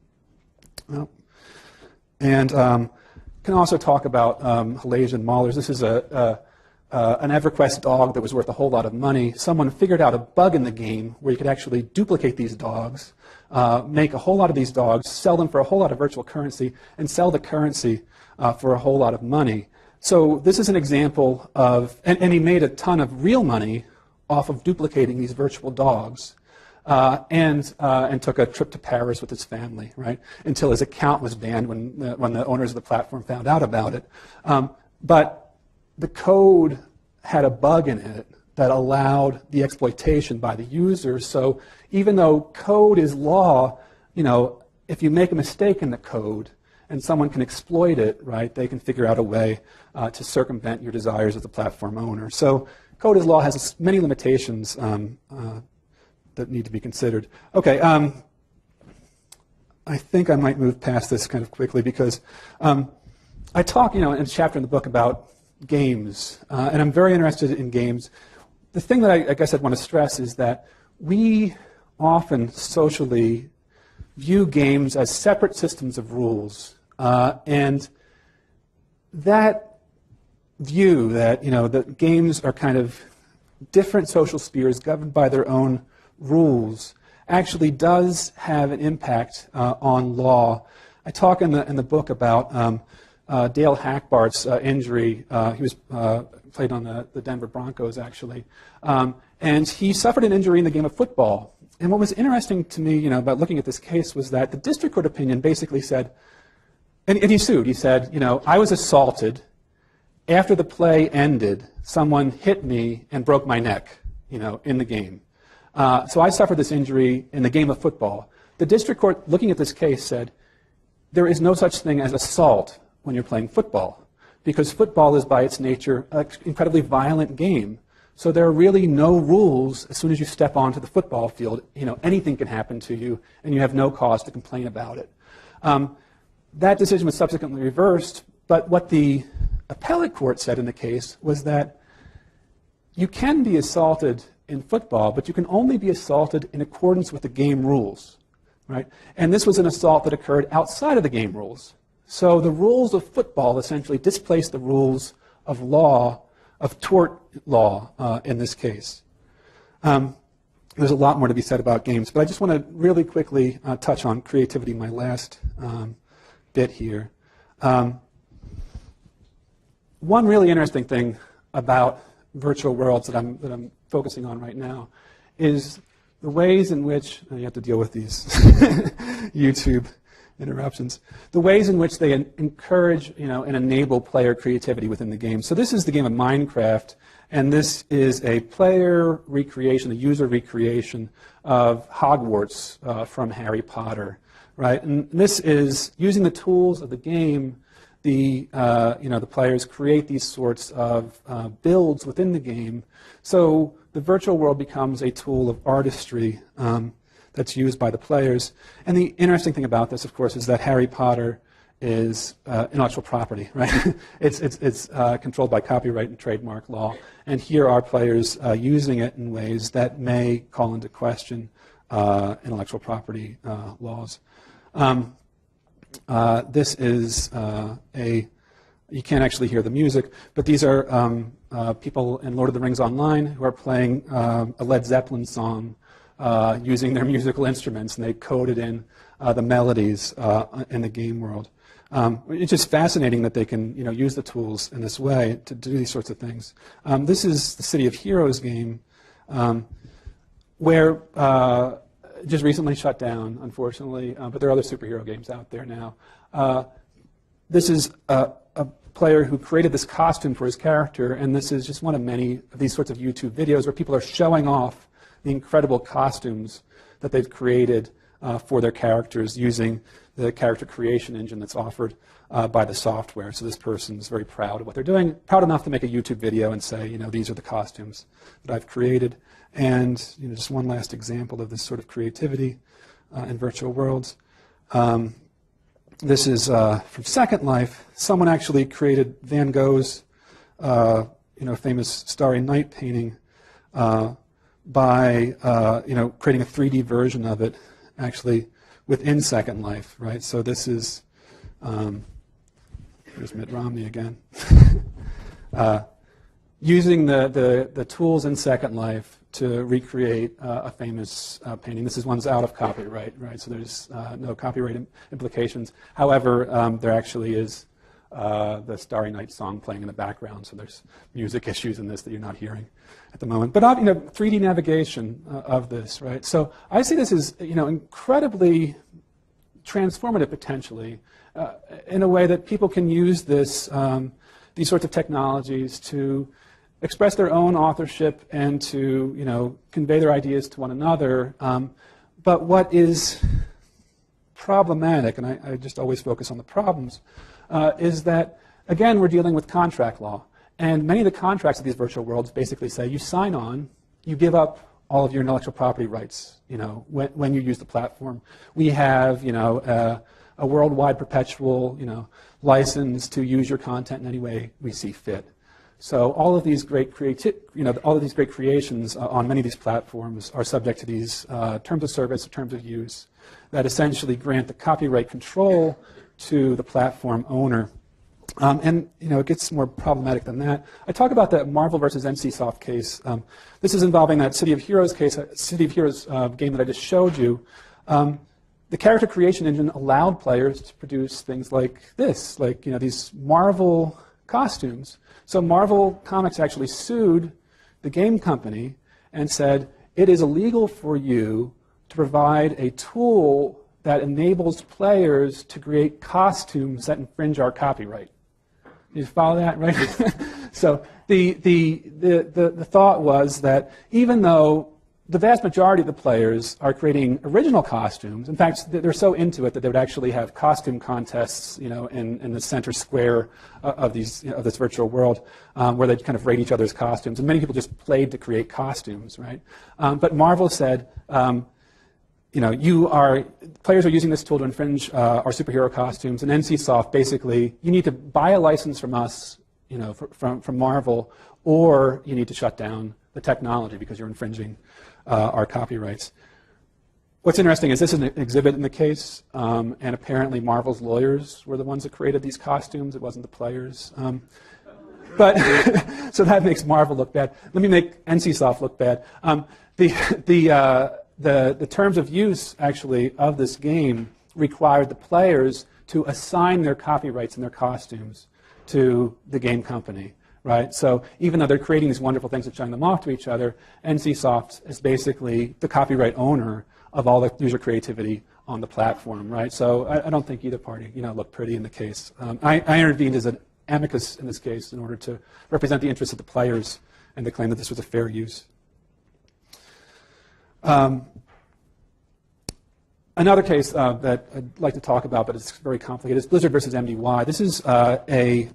B: And can also talk about Halage and Mahler's. This is a an EverQuest dog that was worth a whole lot of money. Someone figured out a bug in the game where you could actually duplicate these dogs, make a whole lot of these dogs, sell them for a whole lot of virtual currency, and sell the currency for a whole lot of money. So this is an example of, and he made a ton of real money off of duplicating these virtual dogs, and took a trip to Paris with his family, right? Until his account was banned when the owners of the platform found out about it. But the code had a bug in it that allowed the exploitation by the users. So even though code is law, if you make a mistake in the code and someone can exploit it, right, they can figure out a way to circumvent your desires as a platform owner. So code is law has many limitations that need to be considered. Okay, I think I might move past this kind of quickly because I talk, in a chapter in the book about games, and I'm very interested in games. The thing that I guess I'd want to stress is that we often socially view games as separate systems of rules, and that view that that games are kind of different social spheres governed by their own rules actually does have an impact on law. I talk in the book about Dale Hackbart's injury. He was played on the Denver Broncos, actually. And he suffered an injury in the game of football. And what was interesting to me, about looking at this case was that the district court opinion basically said, and he sued. He said, I was assaulted. After the play ended, someone hit me and broke my neck, in the game. So I suffered this injury in the game of football. The district court, looking at this case, said, there is no such thing as assault when you're playing football, because football is by its nature an incredibly violent game. So there are really no rules as soon as you step onto the football field. Anything can happen to you, and you have no cause to complain about it. That decision was subsequently reversed, but what the appellate court said in the case was that you can be assaulted in football, but you can only be assaulted in accordance with the game rules, right? And this was an assault that occurred outside of the game rules. So the rules of football essentially displaced the rules of law, of tort law in this case. There's a lot more to be said about games, but I just want to really quickly touch on creativity, my last bit here. One really interesting thing about virtual worlds that I'm focusing on right now is the ways in which, you have to deal with these YouTube interruptions, the ways in which they encourage, and enable player creativity within the game. So this is the game of Minecraft, and this is a player recreation, a user recreation of Hogwarts from Harry Potter, right? And this is using the tools of the game. The players create these sorts of builds within the game. So the virtual world becomes a tool of artistry that's used by the players. And the interesting thing about this, of course, is that Harry Potter is intellectual property, right? It's controlled by copyright and trademark law. And here are players using it in ways that may call into question intellectual property laws. This is you can't actually hear the music, but these are people in Lord of the Rings Online who are playing a Led Zeppelin song using their musical instruments, and they coded in the melodies in the game world. It's just fascinating that they can use the tools in this way to do these sorts of things. This is the City of Heroes game, where just recently shut down, unfortunately, but there are other superhero games out there now. This is a player who created this costume for his character, and this is just one of many of these sorts of YouTube videos where people are showing off the incredible costumes that they've created for their characters using the character creation engine that's offered by the software. So this person is very proud of what they're doing, proud enough to make a YouTube video and say, these are the costumes that I've created. And just one last example of this sort of creativity in virtual worlds. This is from Second Life. Someone actually created Van Gogh's famous Starry Night painting by creating a 3D version of it, actually within Second Life, right? So this is here's Mitt Romney again. using the tools in Second Life to recreate a famous painting. This is one's out of copyright, right? So there's no copyright implications. However, there actually is the Starry Night song playing in the background, so there's music issues in this that you're not hearing at the moment. But 3D navigation of this, right? So I see this as incredibly transformative potentially, in a way that people can use this these sorts of technologies to express their own authorship and to convey their ideas to one another. But what is problematic, and I just always focus on the problems, is that, again, we're dealing with contract law. And many of the contracts of these virtual worlds basically say you sign on, you give up all of your intellectual property rights when you use the platform. We have a worldwide perpetual license to use your content in any way we see fit. So all of these great creations on many of these platforms are subject to these terms of service, terms of use, that essentially grant the copyright control to the platform owner. And it gets more problematic than that. I talk about that Marvel versus NCSoft case. This is involving that City of Heroes case, City of Heroes game that I just showed you. The character creation engine allowed players to produce things like this, like these Marvel costumes. So Marvel Comics actually sued the game company and said, it is illegal for you to provide a tool that enables players to create costumes that infringe our copyright. You follow that, right? So the thought was that even though the vast majority of the players are creating original costumes, in fact, they're so into it that they would actually have costume contests, in the center square of this virtual world, where they'd kind of rate each other's costumes, and many people just played to create costumes, right? But Marvel said, players are using this tool to infringe our superhero costumes, and NCSoft basically, you need to buy a license from us, from Marvel, or you need to shut down the technology because you're infringing our copyrights. What's interesting is this is an exhibit in the case, and apparently Marvel's lawyers were the ones that created these costumes. It wasn't the players. But so that makes Marvel look bad. Let me make NCSoft look bad. The terms of use, actually, of this game required the players to assign their copyrights and their costumes to the game company, right? So even though they're creating these wonderful things and showing them off to each other, NCSoft is basically the copyright owner of all the user creativity on the platform, right? So I don't think either party, looked pretty in the case. I intervened as an amicus in this case in order to represent the interests of the players and to claim that this was a fair use. Another case that I'd like to talk about, but it's very complicated, is Blizzard versus MDY. This is a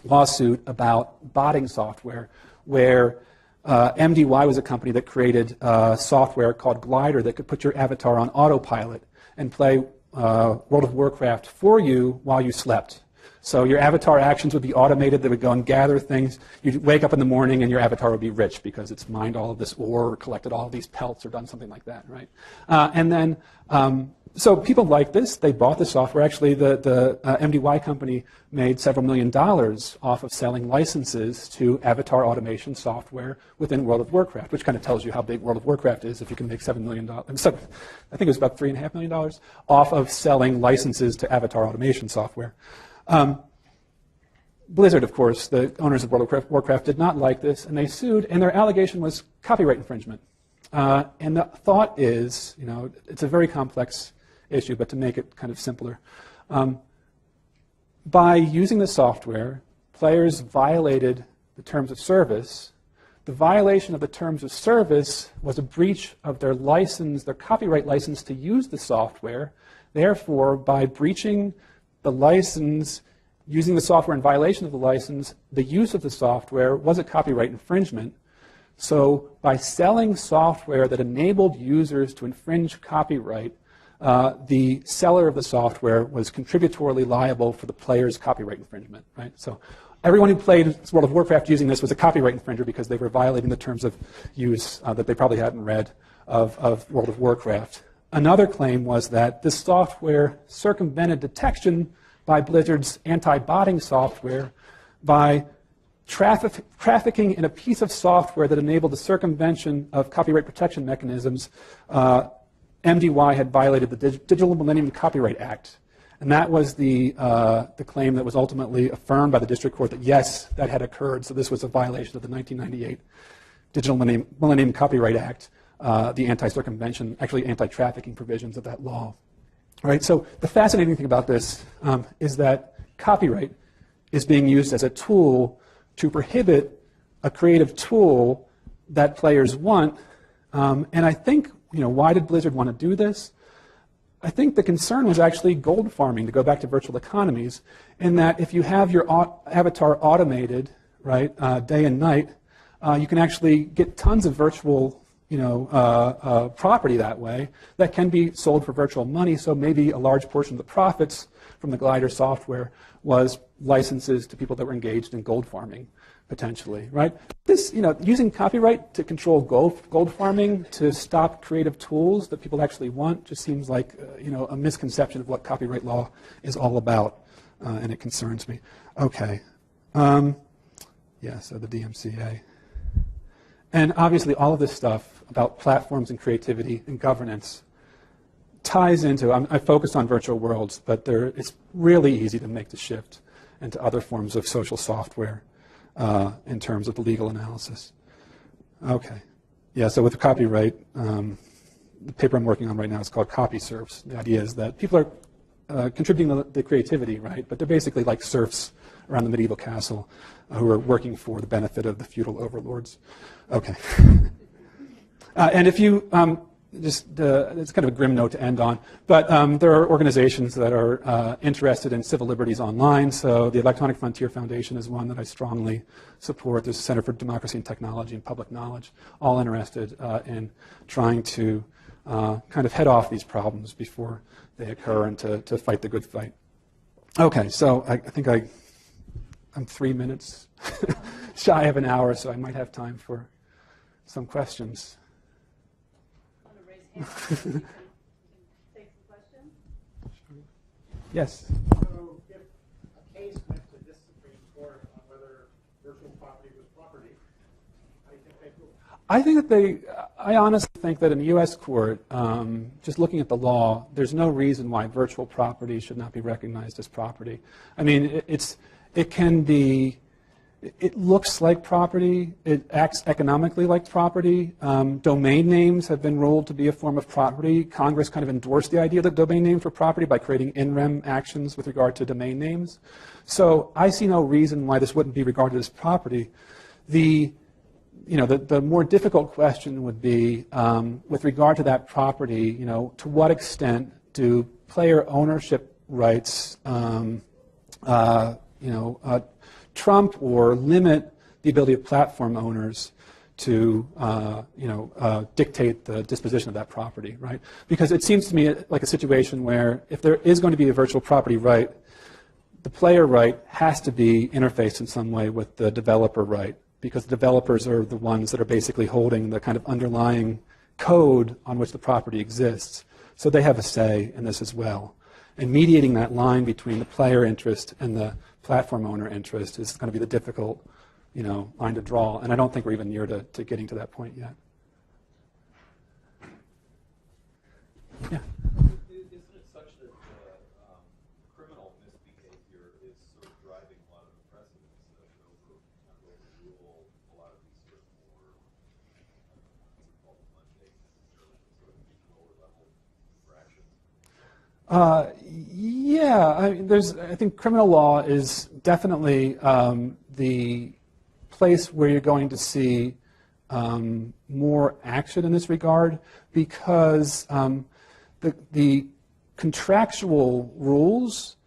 B: lawsuit about botting software where MDY was a company that created software called Glider that could put your avatar on autopilot and play World of Warcraft for you while you slept. So your avatar actions would be automated. They would go and gather things. You'd wake up in the morning and your avatar would be rich because it's mined all of this ore or collected all of these pelts or done something like that, right? And then, so people like this. They bought the software. Actually, the MDY company made several $1 million off of selling licenses to avatar automation software within World of Warcraft, which kind of tells you how big World of Warcraft is if you can make $7 million. I think it was about $3.5 million off of selling licenses to avatar automation software. Blizzard, of course, the owners of World of Warcraft, did not like this, and they sued, and their allegation was copyright infringement. And the thought is, it's a very complex issue, but to make it kind of simpler. By using the software, players violated the terms of service. The violation of the terms of service was a breach of their license, their copyright license to use the software. Therefore, by breaching the license, using the software in violation of the license, the use of the software was a copyright infringement. So by selling software that enabled users to infringe copyright, the seller of the software was contributorily liable for the player's copyright infringement, right? So everyone who played World of Warcraft using this was a copyright infringer because they were violating the terms of use that they probably hadn't read of World of Warcraft. Another claim was that this software circumvented detection by Blizzard's anti-botting software by trafficking in a piece of software that enabled the circumvention of copyright protection mechanisms, MDY had violated the Digital Millennium Copyright Act. And that was the claim that was ultimately affirmed by the district court that, yes, that had occurred. So this was a violation of the 1998 Digital Millennium Copyright Act, the anti-circumvention, actually anti-trafficking provisions of that law. All right, so the fascinating thing about this is that copyright is being used as a tool to prohibit a creative tool that players want. And I think, why did Blizzard want to do this? I think the concern was actually gold farming, to go back to virtual economies, in that if you have your avatar automated, right, day and night, you can actually get tons of virtual, property that way that can be sold for virtual money. So maybe a large portion of the profits from the glider software was licenses to people that were engaged in gold farming, potentially, right? This, using copyright to control gold farming to stop creative tools that people actually want just seems like, a misconception of what copyright law is all about, and it concerns me. Okay. Yeah, so the DMCA. And obviously all of this stuff about platforms and creativity and governance ties into, I focused on virtual worlds, but it's really easy to make the shift into other forms of social software in terms of the legal analysis. Okay. Yeah, so with copyright, the paper I'm working on right now is called Copy Serfs. The idea is that people are contributing the creativity, right? But they're basically like serfs around the medieval castle who are working for the benefit of the feudal overlords. Okay. And if you, it's kind of a grim note to end on, but there are organizations that are interested in civil liberties online. So the Electronic Frontier Foundation is one that I strongly support. There's a Center for Democracy and Technology and Public Knowledge, all interested in trying to kind of head off these problems before they occur and to fight the good fight. Okay, so I think I'm 3 minutes shy of an hour, so I might have time for some questions.
C: Take some questions?
B: Yes.
D: So if a case went to this Supreme Court on whether virtual property was property, how do you think they'd rule?
B: I think that I honestly think that in the U.S. court, just looking at the law, there's no reason why virtual property should not be recognized as property. I mean, it can be, it looks like property, it acts economically like property. Domain names have been ruled to be a form of property. Congress kind of endorsed the idea that domain names were property by creating in rem actions with regard to domain names. So I see no reason why this wouldn't be regarded as property. The more difficult question would be, with regard to that property, to what extent do player ownership rights, trump or limit the ability of platform owners to, dictate the disposition of that property, right? Because it seems to me like a situation where if there is going to be a virtual property right, the player right has to be interfaced in some way with the developer right, because the developers are the ones that are basically holding the kind of underlying code on which the property exists. So they have a say in this as well. And mediating that line between the player interest and the platform owner interest is going to be the difficult, line to draw. And I don't think we're even near to getting to that point yet. Yeah.
E: Isn't it such that criminal misbehavior is sort of driving a lot of the precedents that overrule a lot of these sort of more, mundane, sort of lower level infractions?
B: Yeah, I think criminal law is definitely the place where you're going to see more action in this regard, because the contractual rules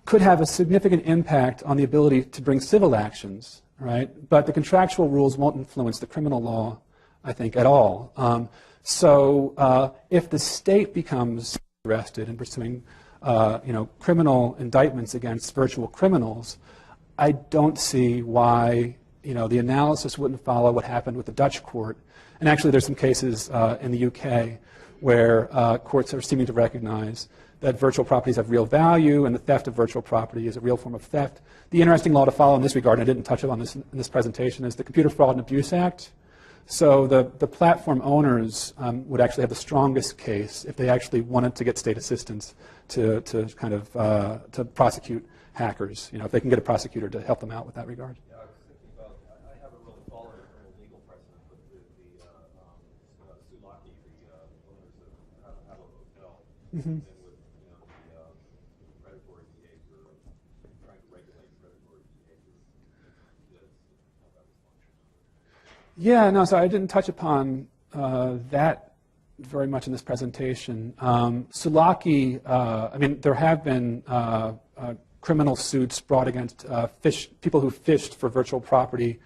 B: could have a significant impact on the ability to bring civil actions, right? But the contractual rules won't influence the criminal law, I think, at all. So if the state becomes interested in pursuing criminal indictments against virtual criminals, I don't see why the analysis wouldn't follow what happened with the Dutch court. And actually there's some cases in the UK where courts are seeming to recognize that virtual properties have real value, and the theft of virtual property is a real form of theft. The interesting law to follow in this regard, and I didn't touch on this in this presentation, is the Computer Fraud and Abuse Act. So the platform owners would actually have the strongest case if they actually wanted to get state assistance to kind of to prosecute hackers. You know, if they can get a prosecutor to help them out with that regard.
E: Yeah, I was thinking about, I haven't really followed it from a legal precedent, but Sulaki, the owners of have a hotel, and with the predatory behavior, trying to regulate predatory behavior, how that was functioning.
B: Yeah, no, so I didn't touch upon that very much in this presentation. Sulaki, I mean, there have been criminal suits brought against people who fished for virtual property,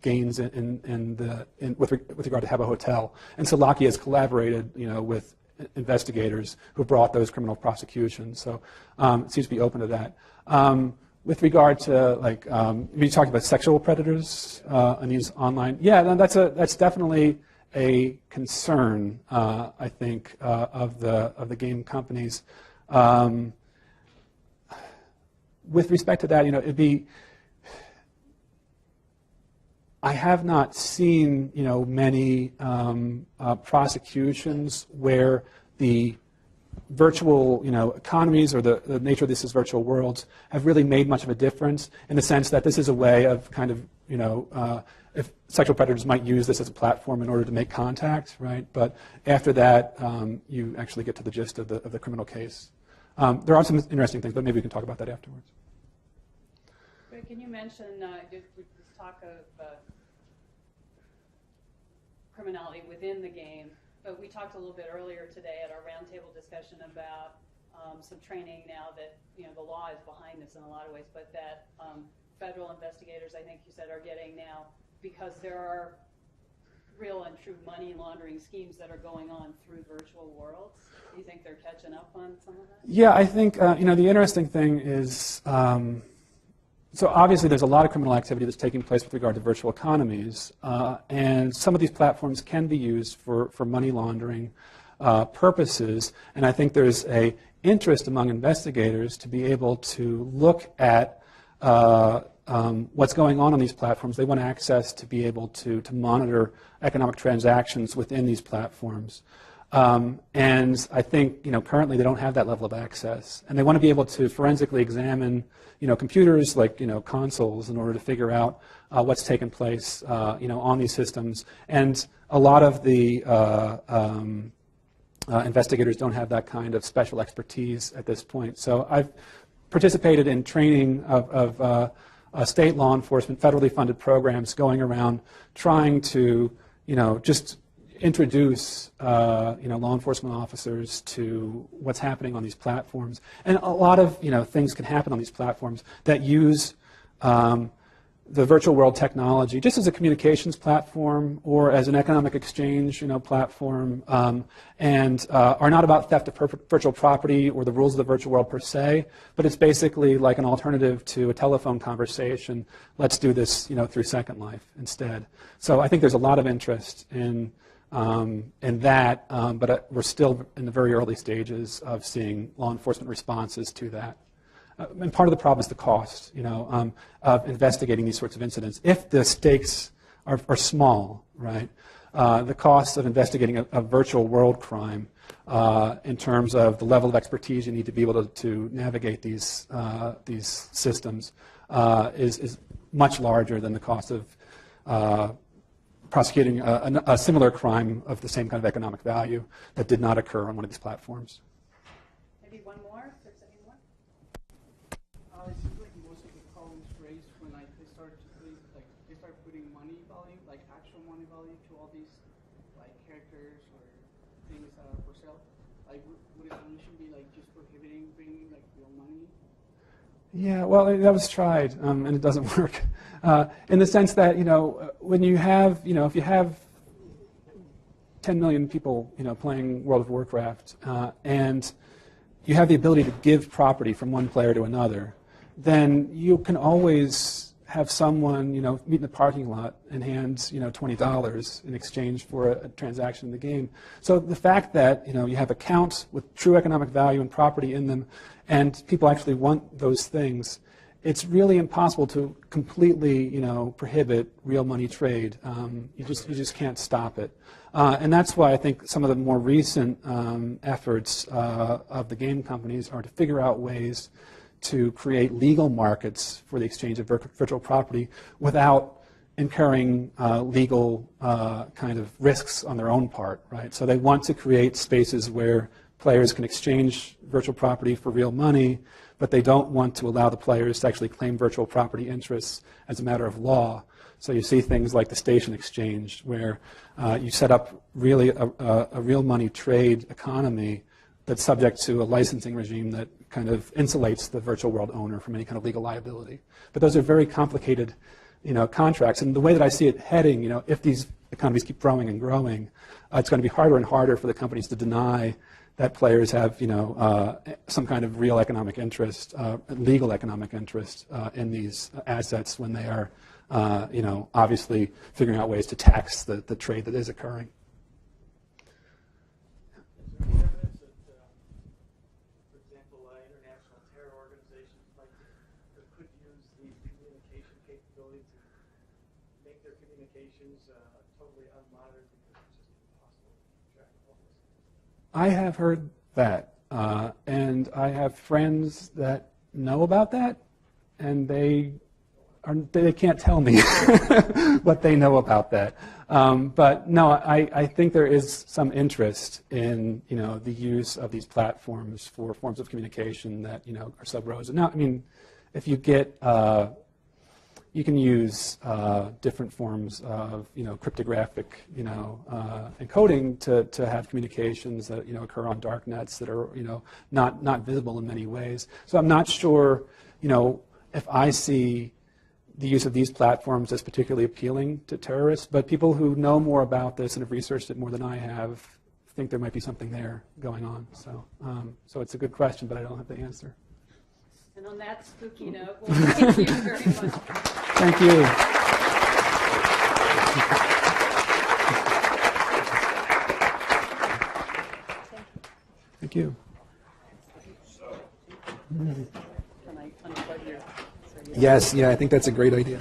B: gains with regard to have a hotel. And Sulaki has collaborated, with investigators who brought those criminal prosecutions. So it seems to be open to that. With regard to you talking about sexual predators and these online, yeah, that's definitely a concern, I think, of the game companies. With respect to that, it'd be. I have not seen, many prosecutions where the virtual, economies or the nature of this as virtual worlds have really made much of a difference in the sense that this is a way of kind of, if sexual predators might use this as a platform in order to make contact, right? But after that, you actually get to the gist of the criminal case. There are some interesting things, but maybe we can talk about that afterwards.
A: Greg, can you mention this talk of criminality within the game? But we talked a little bit earlier today at our roundtable discussion about some training now that the law is behind this in a lot of ways, but that federal investigators, I think you said, are getting now, because there are real and true money laundering schemes that are going on through virtual worlds. Do you think they're catching up on some of that?
B: Yeah, I think the interesting thing is. So obviously there's a lot of criminal activity that's taking place with regard to virtual economies, and some of these platforms can be used for money laundering purposes, and I think there's an interest among investigators to be able to look at what's going on these platforms. They want access to be able to monitor economic transactions within these platforms. And I think currently they don't have that level of access, and they want to be able to forensically examine computers like consoles in order to figure out what's taken place on these systems. And a lot of the investigators don't have that kind of special expertise at this point. So I've participated in training of state law enforcement, federally funded programs going around trying to just introduce law enforcement officers to what's happening on these platforms. And a lot of things can happen on these platforms that use the virtual world technology just as a communications platform or as an economic exchange platform, and are not about theft of virtual property or the rules of the virtual world per se, but it's basically like an alternative to a telephone conversation. Let's do this through Second Life instead. So I think there's a lot of interest in that, but we're still in the very early stages of seeing law enforcement responses to that. And part of the problem is the cost, of investigating these sorts of incidents. If the stakes are small, right, the cost of investigating a virtual world crime in terms of the level of expertise you need to be able to navigate these systems is much larger than the cost of prosecuting a similar crime of the same kind of economic value that did not occur on one of these platforms.
A: Maybe one more, if there's any more?
F: It seems like most of the problems raised when they start putting money value, like actual money value, to all these characters or things that are for sale. Would a solution be just prohibiting bringing real money?
B: Yeah, well, that was tried, and it doesn't work. In the sense that, when you have, if you have 10 million people, playing World of Warcraft, and you have the ability to give property from one player to another, then you can always have someone, meet in the parking lot and hand, $20 in exchange for a transaction in the game. So the fact that, you have accounts with true economic value and property in them, and people actually want those things, it's really impossible to completely, prohibit real money trade. You just can't stop it. And that's why I think some of the more recent efforts of the game companies are to figure out ways to create legal markets for the exchange of virtual property without incurring legal kind of risks on their own part, right? So they want to create spaces where players can exchange virtual property for real money, but they don't want to allow the players to actually claim virtual property interests as a matter of law. So you see things like the station exchange, where you set up really a real money trade economy that's subject to a licensing regime that kind of insulates the virtual world owner from any kind of legal liability. But those are very complicated, contracts. And the way that I see it heading, if these economies keep growing and growing, it's going to be harder and harder for the companies to deny that players have, some kind of real economic interest, legal economic interest in these assets when they are, obviously figuring out ways to tax the trade that is occurring.
D: Is there any evidence that, for example, international terror organizations could use the communication capability to make their communications totally unmonitored because it's just impossible to track all this?
B: I have heard that, and I have friends that know about that, and they can't tell me what they know about that. But no, I think there is some interest in the use of these platforms for forms of communication that are sub rosa. Now, I mean, if you get you can use different forms of cryptographic encoding to have communications that occur on dark nets that are not visible in many ways. So I'm not sure if I see the use of these platforms as particularly appealing to terrorists, but people who know more about this and have researched it more than I have think there might be something there going on. So it's a good question, but I don't have the answer.
C: And on that spooky note, well, thank you very much.
B: Thank you. Thank you.
A: Can I unplug your?
B: Yes, yeah, I think that's a great idea.